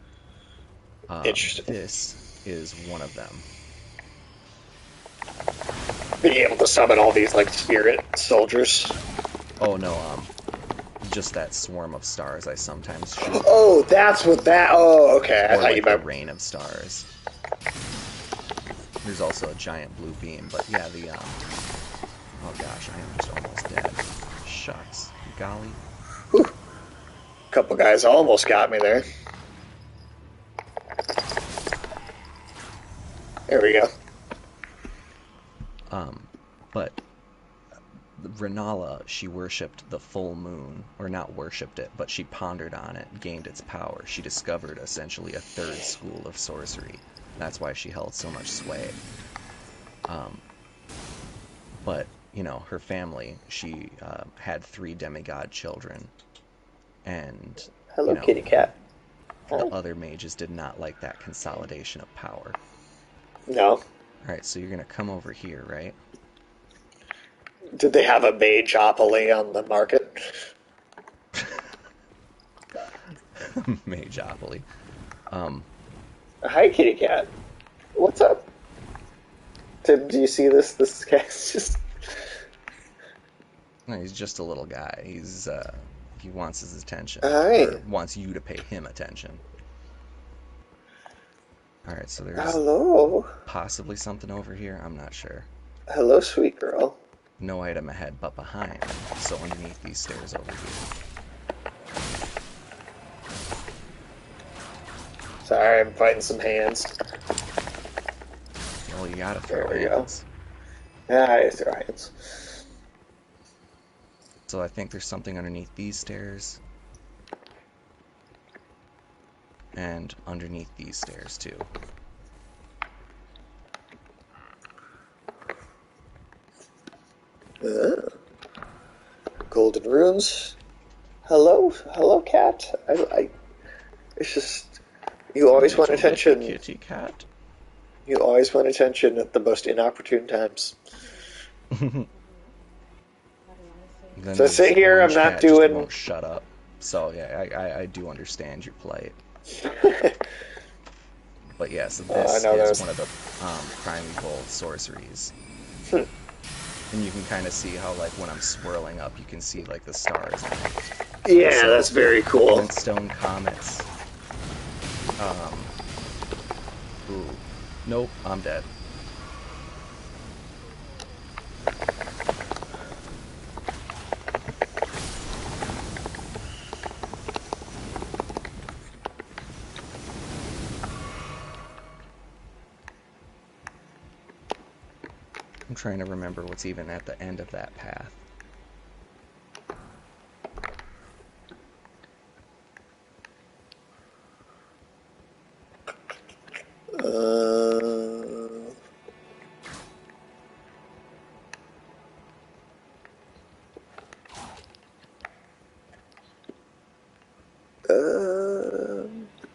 Interesting. This is one of them. Being able to summon all these like spirit soldiers. Oh no, just that swarm of stars I sometimes shoot. Oh, that's what that. Oh, okay. I Or thought you like the meant. rain of stars. There's also a giant blue beam, but yeah, the oh gosh, I am just almost dead. Shucks, golly. Whew. A couple guys almost got me there. There we go. But Renala, she worshipped the full moon, or not worshipped it, but she pondered on it, gained its power. She discovered essentially a third school of sorcery. That's why she held so much sway. But, you know, her family, she had 3 demigod children, and, you Hello, know, kitty cat. the Huh? other mages did not like that consolidation of power. No. Alright, so you're gonna come over here, right? Did they have a mageopoly on the market? Mageopoly. Hi, kitty cat. What's up? Tim, do you see this? This guy's just. No, he's just a little guy. He wants his attention, Hi. or wants you to pay him attention. Alright, so there's Hello. possibly something over here. I'm not sure. Hello, sweet girl. No item ahead, but behind. So underneath these stairs over here. Sorry, I'm fighting some hands. Well, you gotta There throw we go. hands. Ah, I throw hands. So I think there's something underneath these stairs. And underneath these stairs, too. Golden runes. Hello, hello, cat. It's just you always want Little attention. kitty cat. You always want attention at the most inopportune times. Then So this sit here. I'm orange not cat just doing. won't shut up. So yeah, I do understand your plight. But yeah, so I this know is those. one of the primeval sorceries. Hmm. And you can kind of see how, like, when I'm swirling up, you can see, like, the stars. Yeah, So, that's very cool. glintstone comets. Ooh. Nope, I'm dead. I'm trying to remember what's even at the end of that path.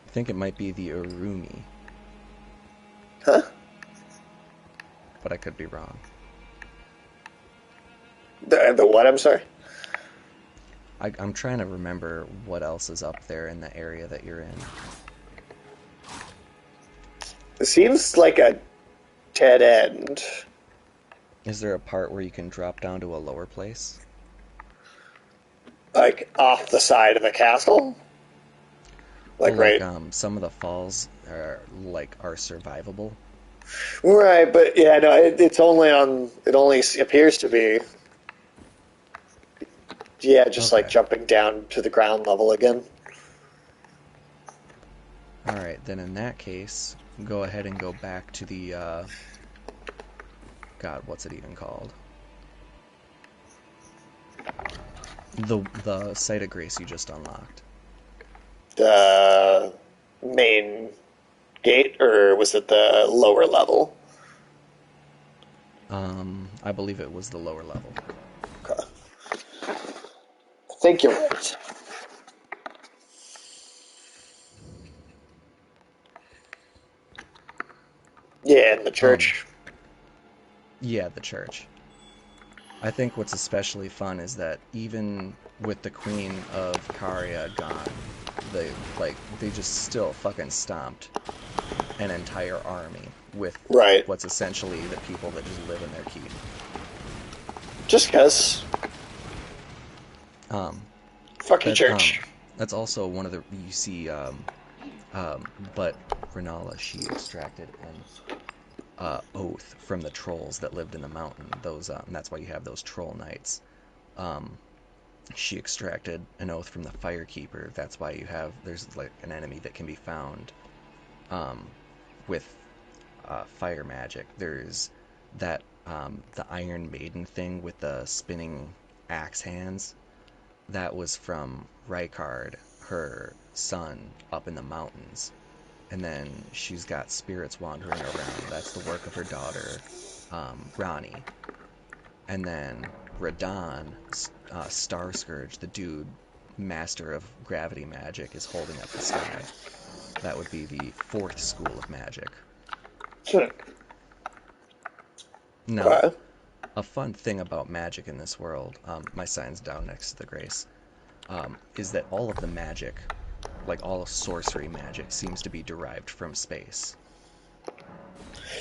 I think it might be the Urumi, Huh? but I could be wrong. The what? I'm sorry. I'm trying to remember what else is up there in the area that you're in. It seems like a dead end. Is there a part where you can drop down to a lower place? Like off the side of the castle? Like Well, right. like, some of the falls are survivable. Right, but yeah, no, it's only on. It only appears to be. Yeah, just like Okay. jumping down to the ground level again. Alright, then in that case, go ahead and go back to the, God, what's it even called? The site of grace you just unlocked. The main gate, or was it the lower level? I believe it was the lower level. Okay. I think you're right. Yeah, in the Um, church. yeah, the church. I think what's especially fun is that even with the Queen of Caria gone, they just still fucking stomped an entire army with Right. what's essentially the people that just live in their keep. Just because. Um, Fuck your that church. that's also one of the you see but Renala, she extracted an oath from the trolls that lived in the mountain. Those that's why you have those troll knights. Um, she extracted an oath from the Firekeeper. That's why there's like an enemy that can be found um, with fire magic. There's that the Iron Maiden thing with the spinning axe hands. That was from Rykard, her son, up in the mountains. And then she's got spirits wandering around. That's the work of her daughter, Rani. And then Radon, Star Scourge, the dude, master of gravity magic, is holding up the sky. That would be the fourth school of magic. Hmm. Now, Okay. a fun thing about magic in this world, my sign's down next to the Grace, is that all of the magic, like all of sorcery magic, seems to be derived from space.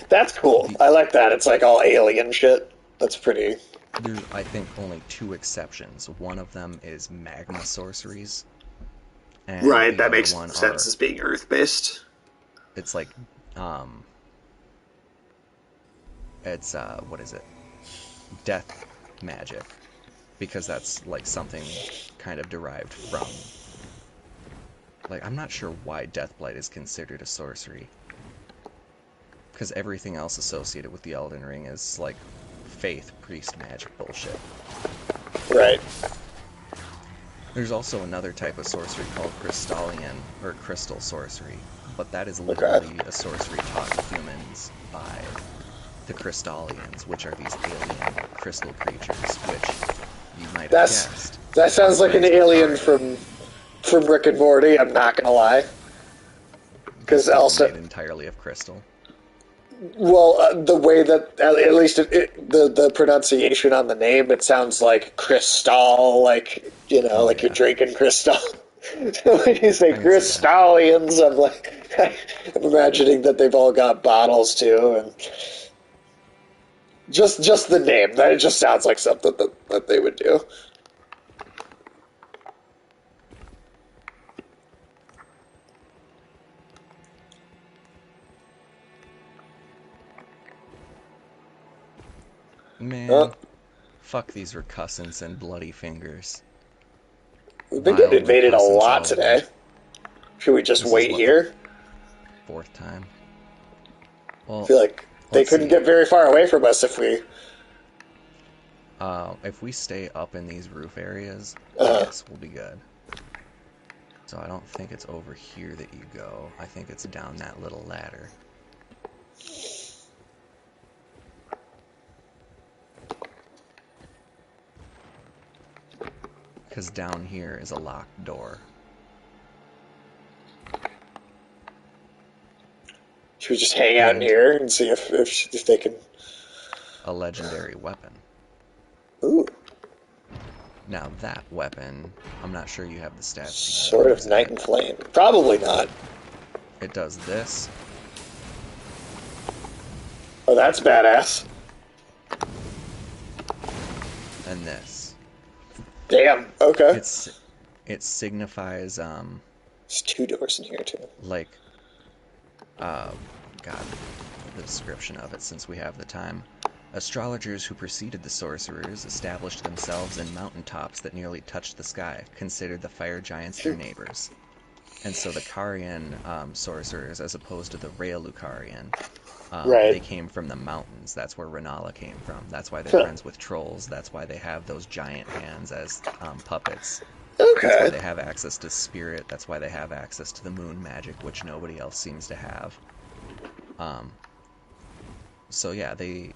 That's cool. The I like that. It's like all alien shit. That's pretty. There's, I think, only two exceptions. One of them is magma sorceries, and Right, the that other makes one sense are, as being Earth based. it's like, um, it's, what is it? Death magic, because that's like something kind of derived from, like, I'm not sure why Deathblight is considered a sorcery, because everything else associated with the Elden Ring is like faith, priest magic bullshit. Right. There's also another type of sorcery called Crystallian or crystal sorcery, but that is Okay. literally a sorcery taught to humans by the Crystallians, which are these alien crystal creatures, which you might have That's guessed that are sounds like an friends with alien Caria. from Rick and Morty. I'm not gonna lie. These Because people also, made entirely of crystal. well, the way that at least the pronunciation on the name, it sounds like crystal, like Oh like you're yeah, drinking crystal. So when you say I can see that. crystallians, I'm like, I'm imagining that they've all got bottles too, and just the name, that it just sounds like something that they would do. Uh, Man, fuck these recussants and bloody fingers. we've been getting Vile invaded a recussants lot all the way. today. Should we just This is wait what, the here? fourth time? I Well, feel like they let's couldn't see. get very far away from us if we. If we stay up in these roof areas, Uh, yes, we'll be good. So I don't think it's over here that you go. I think it's down that little ladder. Because down here is a locked door. should we just hang out in And here and see if they can? a legendary weapon. Ooh, Now that weapon, I'm not sure you have the stats to Sword of use Night it. and Flame. Probably not. It does this, Oh, that's badass. and this. Damn. Okay. It's it signifies There's two doors in here too. like uh God, the description of it since we have the time. Astrologers who preceded the sorcerers established themselves in mountain tops that nearly touched the sky, considered the fire giants their neighbors. And so the Carian sorcerers, as opposed to the Raelucarian, Right. They came from the mountains. That's where Renala came from. That's why they're Huh. friends with trolls. That's why they have those giant hands as puppets. That's why Okay. they have access to spirit. That's why they have access to the moon magic, which nobody else seems to have. Um, so yeah, they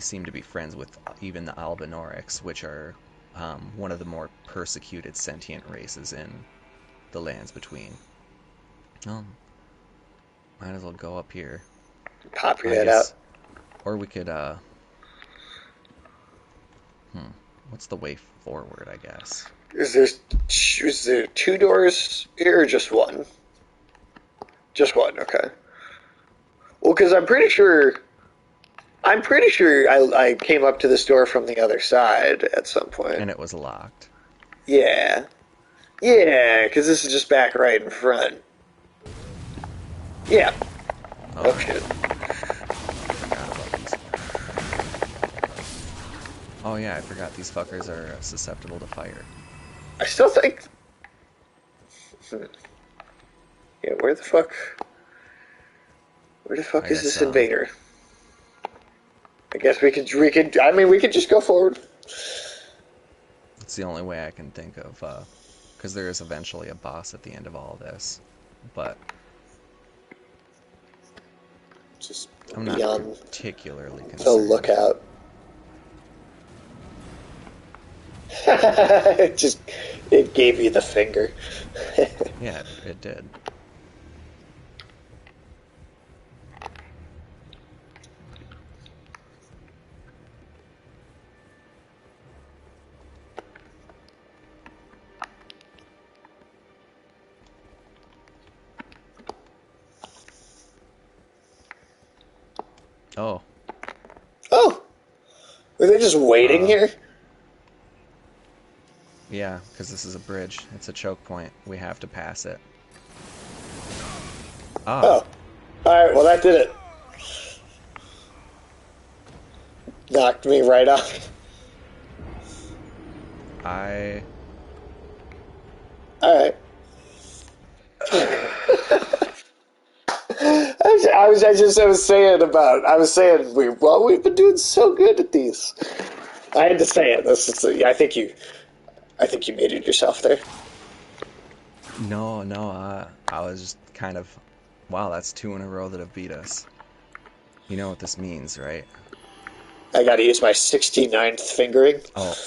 seem to be friends with even the Albinorics, which are one of the more persecuted sentient races in the lands between. Um, might as well go up here. Pop your I head out. guess, or we could hmm, what's the way forward? I guess. Is there two doors here or just one? Just one. Okay. Well, because I'm pretty sure I came up to this door from the other side at some point. And it was locked. Yeah. Yeah, because this is just back right in front. Yeah. Oh, Oh shit. I forgot about these. Oh yeah, I forgot these fuckers are susceptible to fire. I still think. Yeah, where the fuck? Where the fuck I is guess this invader? I guess we could. I mean, we could just go forward. it's the only way I can think of, because there is eventually a boss at the end of all this, but Just I'm be not on particularly the concerned. lookout. It gave you the finger. Yeah, it did. Oh, Oh, were they just waiting uh, here? yeah, because this is a bridge. It's a choke point. We have to pass it. Ah, Oh, all right. Well, that did it. Knocked me right off. I All right. I was saying we've been doing so good at these. I had to say it. I think you made it yourself there. no, I was just kind of, wow, that's two in a row that have beat us. You know what this means, right? I got to use my 69th fingering. Oh,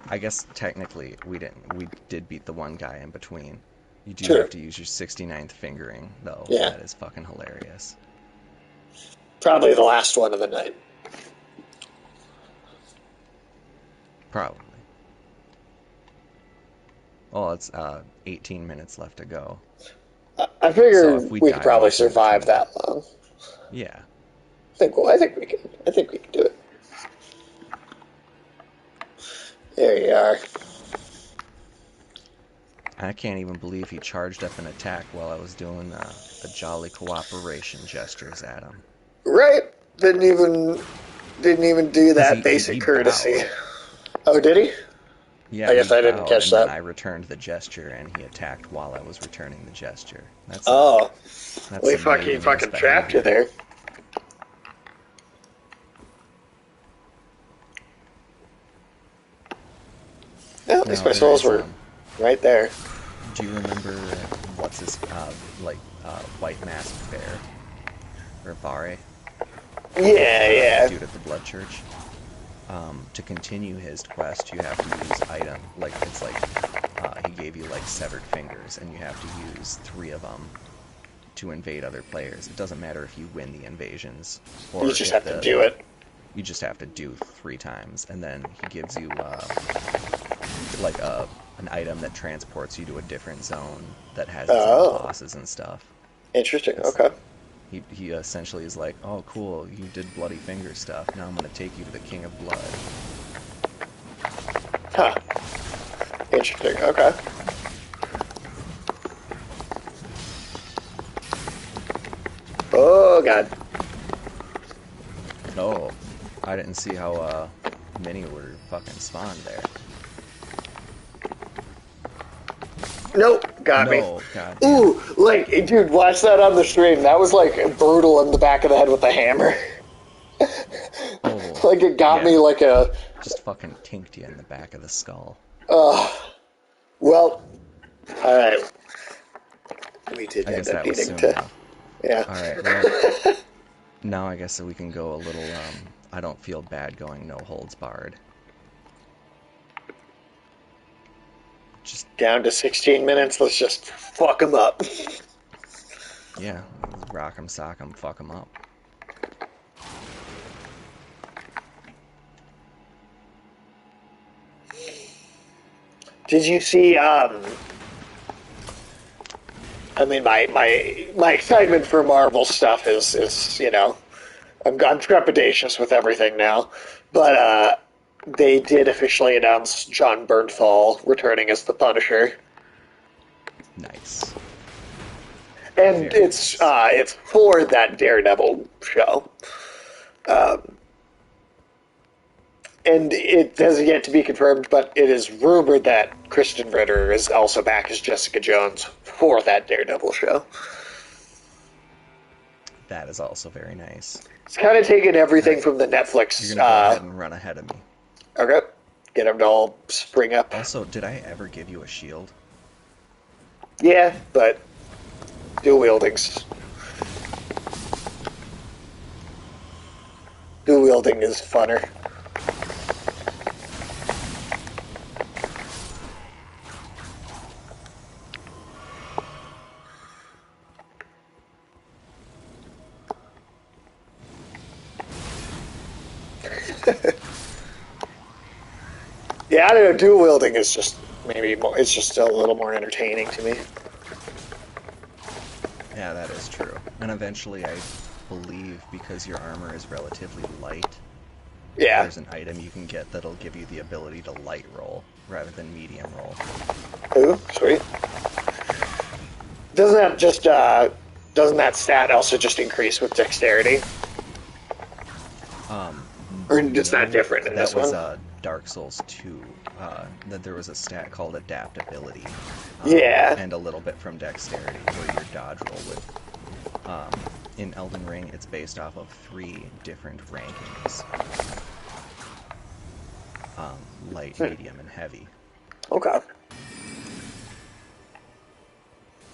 I guess technically we didn't. We did beat the one guy in between. You do have True. to use your 69th fingering, though. Yeah. That is fucking hilarious. Probably the last one of the night. Probably. Well, it's 18 minutes left to go. I So if figured we we could die probably off in survive between, that long. yeah. I think we can. I think we can do it. There you are. I can't even believe he charged up an attack while I was doing the jolly cooperation gestures at him. Right? Didn't even do Because that he basic courtesy. bowed. Oh, did he? Yeah, I he guess I didn't bowed, catch and then that. I returned the gesture, and he attacked while I was returning the gesture. Oh, That's well, some he magnanimous fucking trapped you behavior. there. Well, at least Now my there souls is were right there. Do you remember what's his white masked bear or Vare, Yeah, the yeah. dude at the Blood Church? To continue his quest, you have to use item. Like it's like he gave you like severed fingers, and you have to use 3 of them to invade other players. It doesn't matter if you win the invasions You or just if have to do it. you just have to do 3 times, and then he gives you like an item that transports you to a different zone that has its own Oh, bosses and stuff. interesting. It's Okay. he essentially is like, oh cool, you did bloody finger stuff. Now I'm gonna take you to the King of Blood. Huh. Interesting. Okay. Oh God. Oh, I didn't see how many were fucking spawned there. Nope. got me. No, goddamn. Ooh, like, dude, watch that on the stream. That was like brutal in the back of the head with a hammer. Oh, Like it got me yeah. like a. Just fucking tinked you in the back of the skull. Well, all right. We did I end guess up that was needing soon to. enough. Yeah. Alright, well, now I guess that we can go a little, I don't feel bad going no holds barred. Just, Down to 16 minutes. Let's just fuck them up. yeah, rock 'em, sock 'em, fuck 'em up. Did you see? I mean, my excitement for Marvel stuff is I'm trepidatious with everything now, but they did officially announce John Bernthal returning as the Punisher, Nice. and Very nice. it's for that Daredevil show, and it has yet to be confirmed, but it is rumored that Kristen Ritter is also back as Jessica Jones for that Daredevil show. That is also very nice. It's kind of taken everything Alright, from the you're Netflix. gonna go ahead and run ahead of me. Okay, get them to all spring up. Also, did I ever give you a shield? Yeah, but dual wielding's dual wielding is funner. Yeah, I don't know. Dual wielding is just maybe more. It's just a little more entertaining to me. Yeah, that is true. And eventually, I believe, because your armor is relatively light, Yeah. there's an item you can get that'll give you the ability to light roll rather than medium roll. Ooh, sweet. Doesn't that just doesn't that stat also just increase with dexterity? Or is that No, different in that this was one? Dark Souls 2. That there was a stat called adaptability, Yeah. and a little bit from dexterity, where your dodge roll would. In Elden Ring, it's based off of 3 different rankings: light, medium, and heavy. Okay.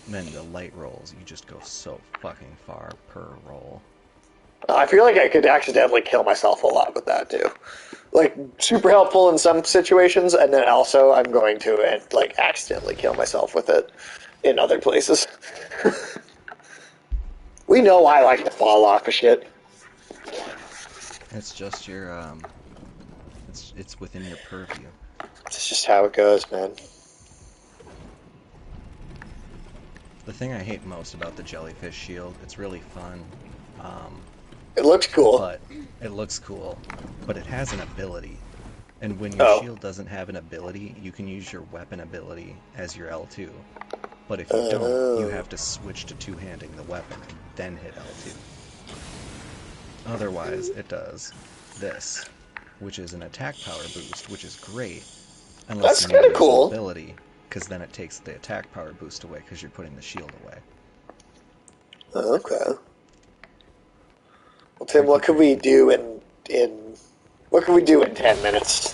And then the light rolls, you just go so fucking far per roll. I feel like I could accidentally kill myself a lot with that too. Like super helpful in some situations, and then also I'm going to like accidentally kill myself with it in other places. We know I like to fall off of shit. It's just your it's within your purview. It's just how it goes, man. The thing I hate most about the jellyfish shield, it's really fun. Um, It looks cool. but it looks cool, but it has an ability. And when your Oh. shield doesn't have an ability, you can use your weapon ability as your L2. But if you don't, you Oh. have to switch to two-handing the weapon and then hit L2. Otherwise, it does this, which is an attack power boost, which is great, unless That's you need kind to of use an cool. ability, because then it takes the attack power boost away because you're putting the shield away. Okay. Well, Tim, Tricky, what could we tricky. do in what can we do in 10 minutes?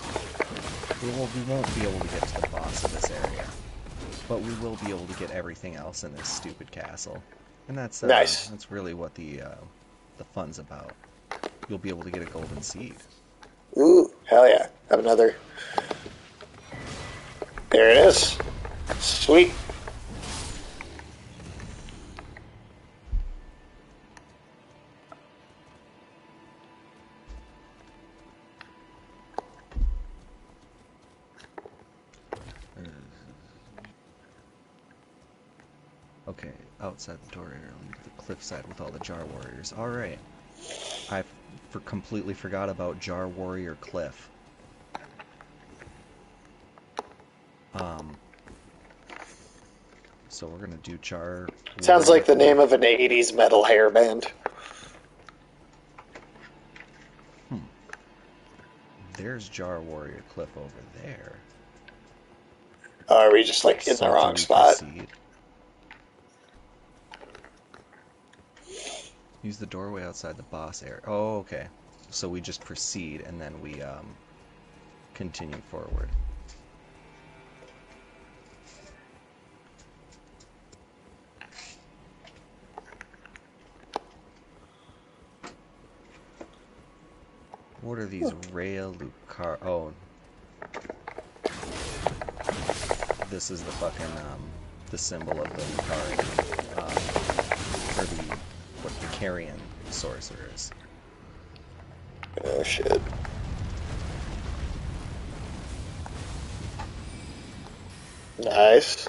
We won't be able to get to the boss of this area, but we will be able to get everything else in this stupid castle, and Nice. that's really what the fun's about. You'll be able to get a golden seed. Ooh, hell yeah! Have another. There it is. Sweet. Okay, outside the door area, leave the cliffside with all the Jar Warriors. All right, I completely forgot about Jar Warrior Cliff. Um, so we're gonna do Jar Sounds Warrior like the name Cliff. of an '80s metal hair band. Hmm. There's Jar Warrior Cliff over there. Oh, are we just like in the So do wrong we spot? proceed? Use the doorway outside the boss area. Oh, okay. So we just proceed and then we continue forward. What are these Rhea Lucar? Oh, this is the fucking the symbol of the Lucari, or the Carrion sorcerers. Oh shit. Nice.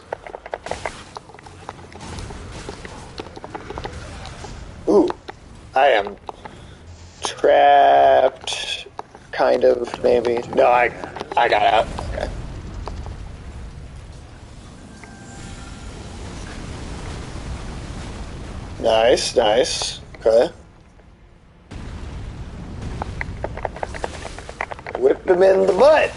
Ooh, I am trapped. Kind of, maybe. No, I got out. Okay. Nice, nice. Okay. Whip him in the butt.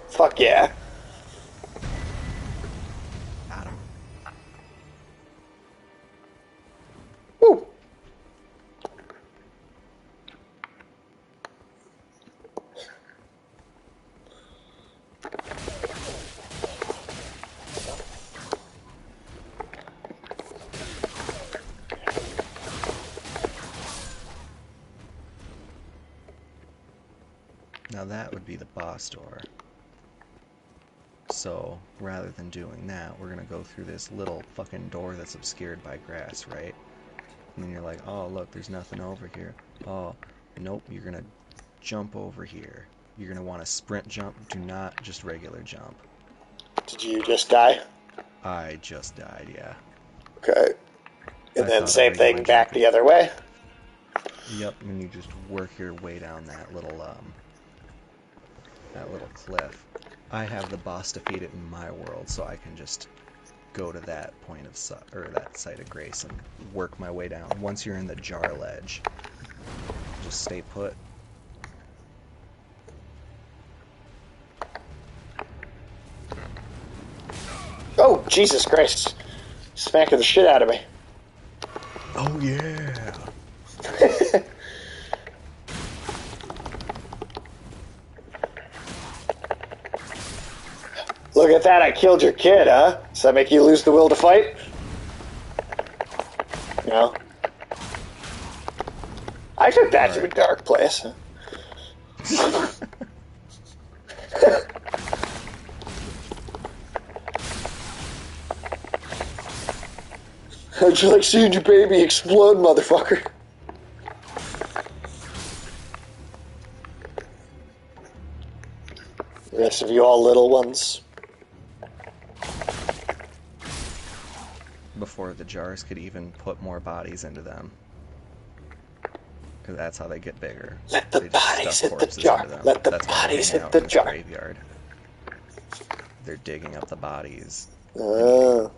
Fuck yeah. Got him. Woo. Now that would be the boss door. So, rather than doing that, we're gonna go through this little fucking door that's obscured by grass, right? And then you're like, oh, look, there's nothing over here. Oh, nope, you're gonna jump over here. You're gonna want to sprint jump, do not just regular jump. Did you just die? I just died, yeah. Okay. And I then thought a same regular thing back jump the other way? Yep, and you just work your way down that little cliff. I have the boss defeated in my world, so I can just go to that point of or that site of grace and work my way down. Once you're in the jar ledge, just stay put. Oh, Jesus Christ. Smacking the shit out of me. Oh yeah. Look at that, I killed your kid, huh? Does that make you lose the will to fight? No. I took that to a dark place. How'd you like seeing your baby explode, motherfucker? The rest of you all little ones. Before the jars could even put more bodies into them. Because that's how they get bigger. Let the They just bodies stuff hit the corpses jar. into them. Let the That's why they bodies hang hit out the in this jar. graveyard. They're digging up the bodies. Let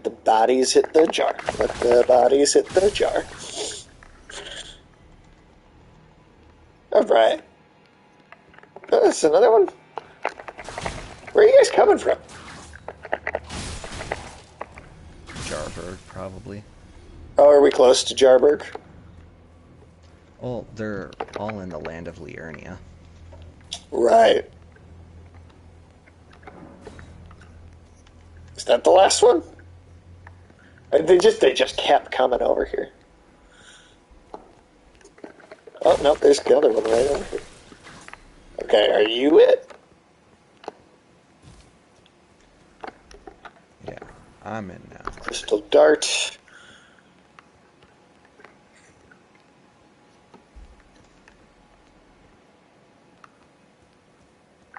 the bodies hit the jar. Let the bodies hit the jar. Alright. Oh, that's another one. Where are you guys coming from? Jarberg, probably. Oh, are we close to Jarberg? Oh, they're all in the land of Liurnia. Right. Is that the last one? They just kept coming over here. Oh, no, there's the other one right over here. Okay, are you it? Yeah, I'm in now. Crystal Dart.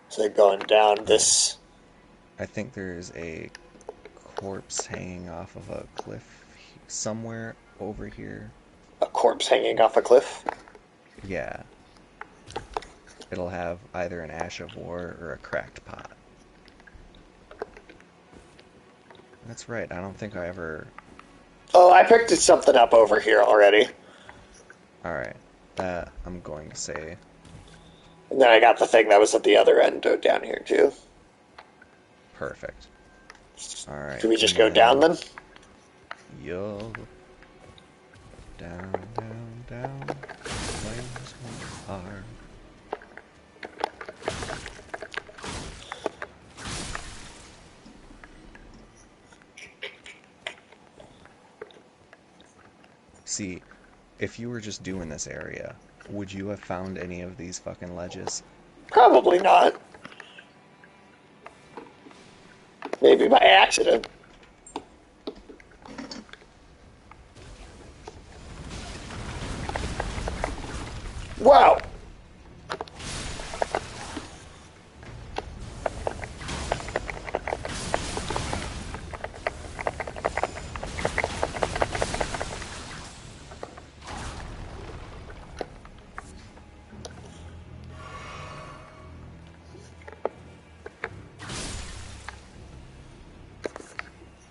So they're going down this... I think there's a corpse hanging off of a cliff somewhere over here. A corpse hanging off a cliff? Yeah. It'll have either an Ash of War or a cracked pot. That's right. I don't think I ever. Oh, I picked something up over here already. All right. That I'm going to say And then I got the thing that was at the other end down here, too. perfect. All right. Do we just and go down then? Yo. Down, down, down. Flames are. See, if you were just doing this area, would you have found any of these fucking ledges? Probably not. Maybe by accident. Wow.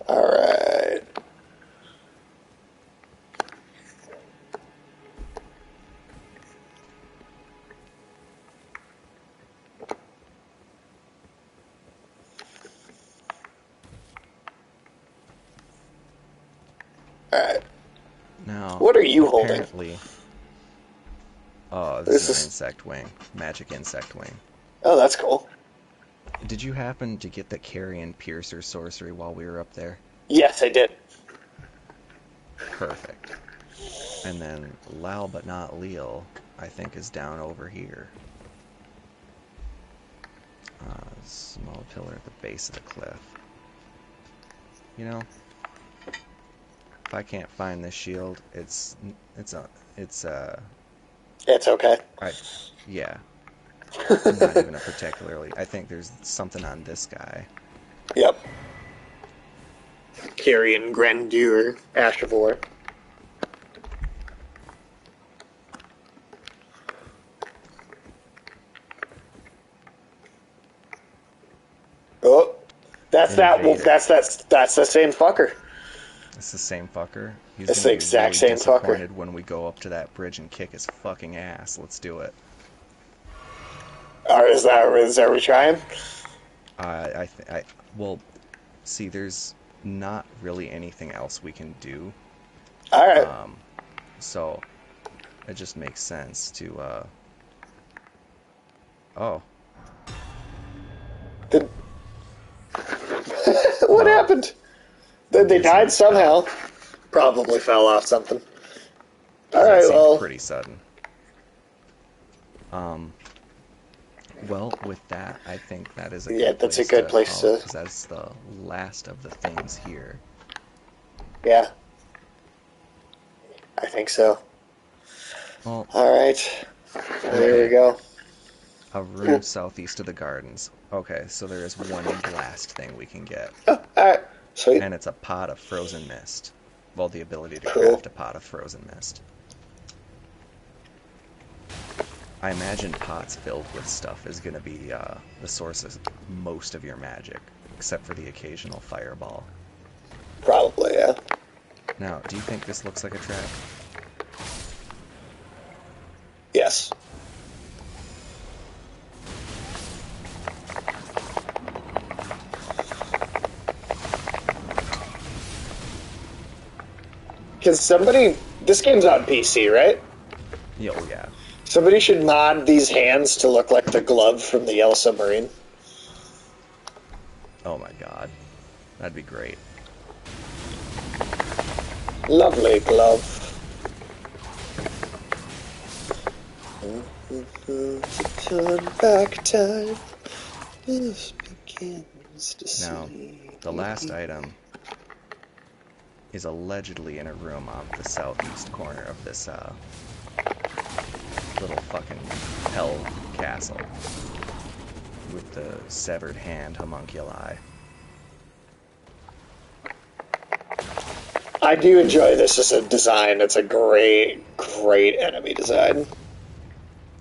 All right. All right. Now, What are you holding? apparently. Oh, this This is an is. insect wing. Magic insect wing. Oh, that's cool. Did you happen to get the Carrion Piercer sorcery while we were up there? Yes, I did. Perfect. And then Lal but not Leal, I think, is down over here. Small pillar at the base of the cliff. You know, if I can't find this shield, it's It's okay. yeah. Not even a particularly. I think there's something on this guy. Yep. Carrion Grandeur, Ash of War. Oh, that's that. Invader. That's the same fucker. It's the same fucker. He's It's gonna the be exact really same fucker. disappointed when we go up to that bridge and kick his fucking ass. Let's do it. Or is that we trying? Well, see, there's not really anything else we can do. All right. So it just makes sense to, oh, Did, what well, happened? They Disney died somehow. fell. Probably fell off something. All That right. seems Well. pretty sudden. Well, with that, I think that is a Yeah, good that's a place good to place call it, to. because that's the last of the things here. Yeah, I think so. Well, All right. There we okay. go. A room southeast of the gardens. Okay, so there is one blast thing we can get. Oh, all right. Sweet. And it's a pot of frozen mist. Well, the ability to Cool. craft a pot of frozen mist. I imagine pots filled with stuff is going to be the source of most of your magic, except for the occasional fireball. Probably, yeah. Now, do you think this looks like a trap? Yes. Because this game's on PC, right? Yeah, oh yeah. Somebody should mod these hands to look like the glove from the Yellow Submarine. Oh my god. That'd be great. Lovely glove. Turn back time. This begins to Now, see. the last item is allegedly in a room off the southeast corner of this little fucking hell castle with the severed hand homunculi. I do enjoy this as a design. It's a great, great enemy design.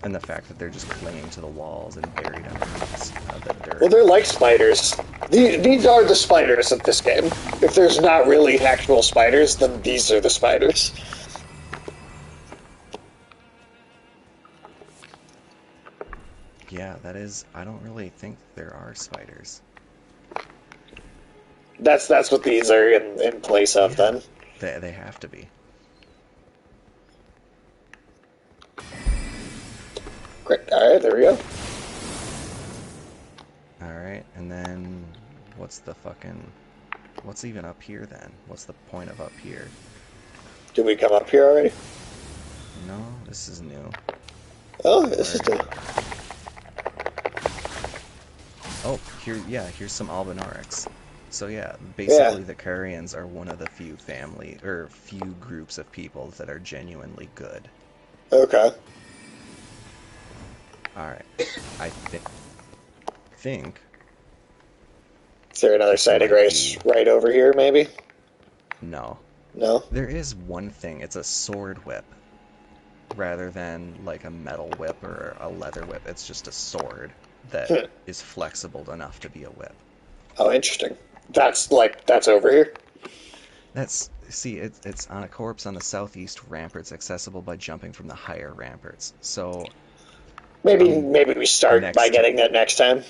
And the fact that they're just clinging to the walls and buried underneath the Well, dirt. they're like spiders. These are the spiders of this game. If there's not really actual spiders, then these are the spiders. Yeah, that is. I don't really think there are spiders. That's what these are in place of Yeah, then. they have to be. Great. Alright, there we go. All right, and then what's the fucking. What's even up here then? What's the point of up here? Did we come up here already? No, this is new. Oh, this is Where? the... Oh, here, yeah, here's some Albinaurics. So yeah, Yeah. basically the Carians are one of the few family or few groups of people that are genuinely good. Okay. All right, I think Is there another this sighting might race be right over here, maybe? no. No? There is one thing. It's a sword whip rather than like a metal whip or a leather whip. It's just a sword that Hmm. is flexible enough to be a whip. Oh, interesting. That's over here? That's see, it's on a corpse on the southeast ramparts, accessible by jumping from the higher ramparts. So I'm Maybe we start by next to. getting that next time.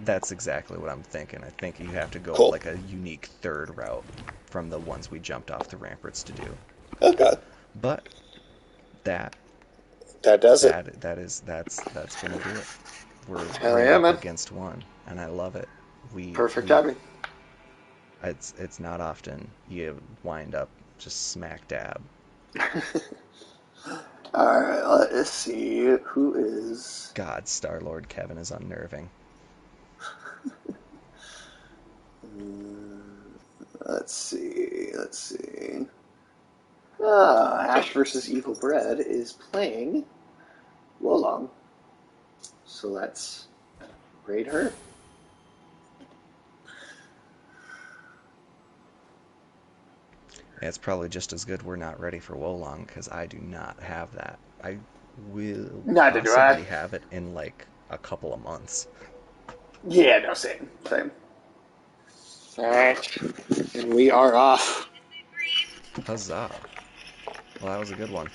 That's exactly what I'm thinking. I think you have to go Cool. like a unique third route from the ones we jumped off the ramparts to do. Okay. But that That does it. that's gonna do it. We're Hell right yeah, up man. against one, and I love it. Perfect We timing. it's not often you wind up just smack dab. Alright, let's see. Who is... God, Star Lord Kevin is unnerving. Let's see. Let's see. Ah, Ash versus Evil Bread is playing Wolong. So let's raid her. It's probably just as good we're not ready for Wolong because I do not have that. I will Neither do I. possibly have it in like a couple of months. Yeah, no, same. Same. Alright. And we are off. Huzzah! Well, that was a good one.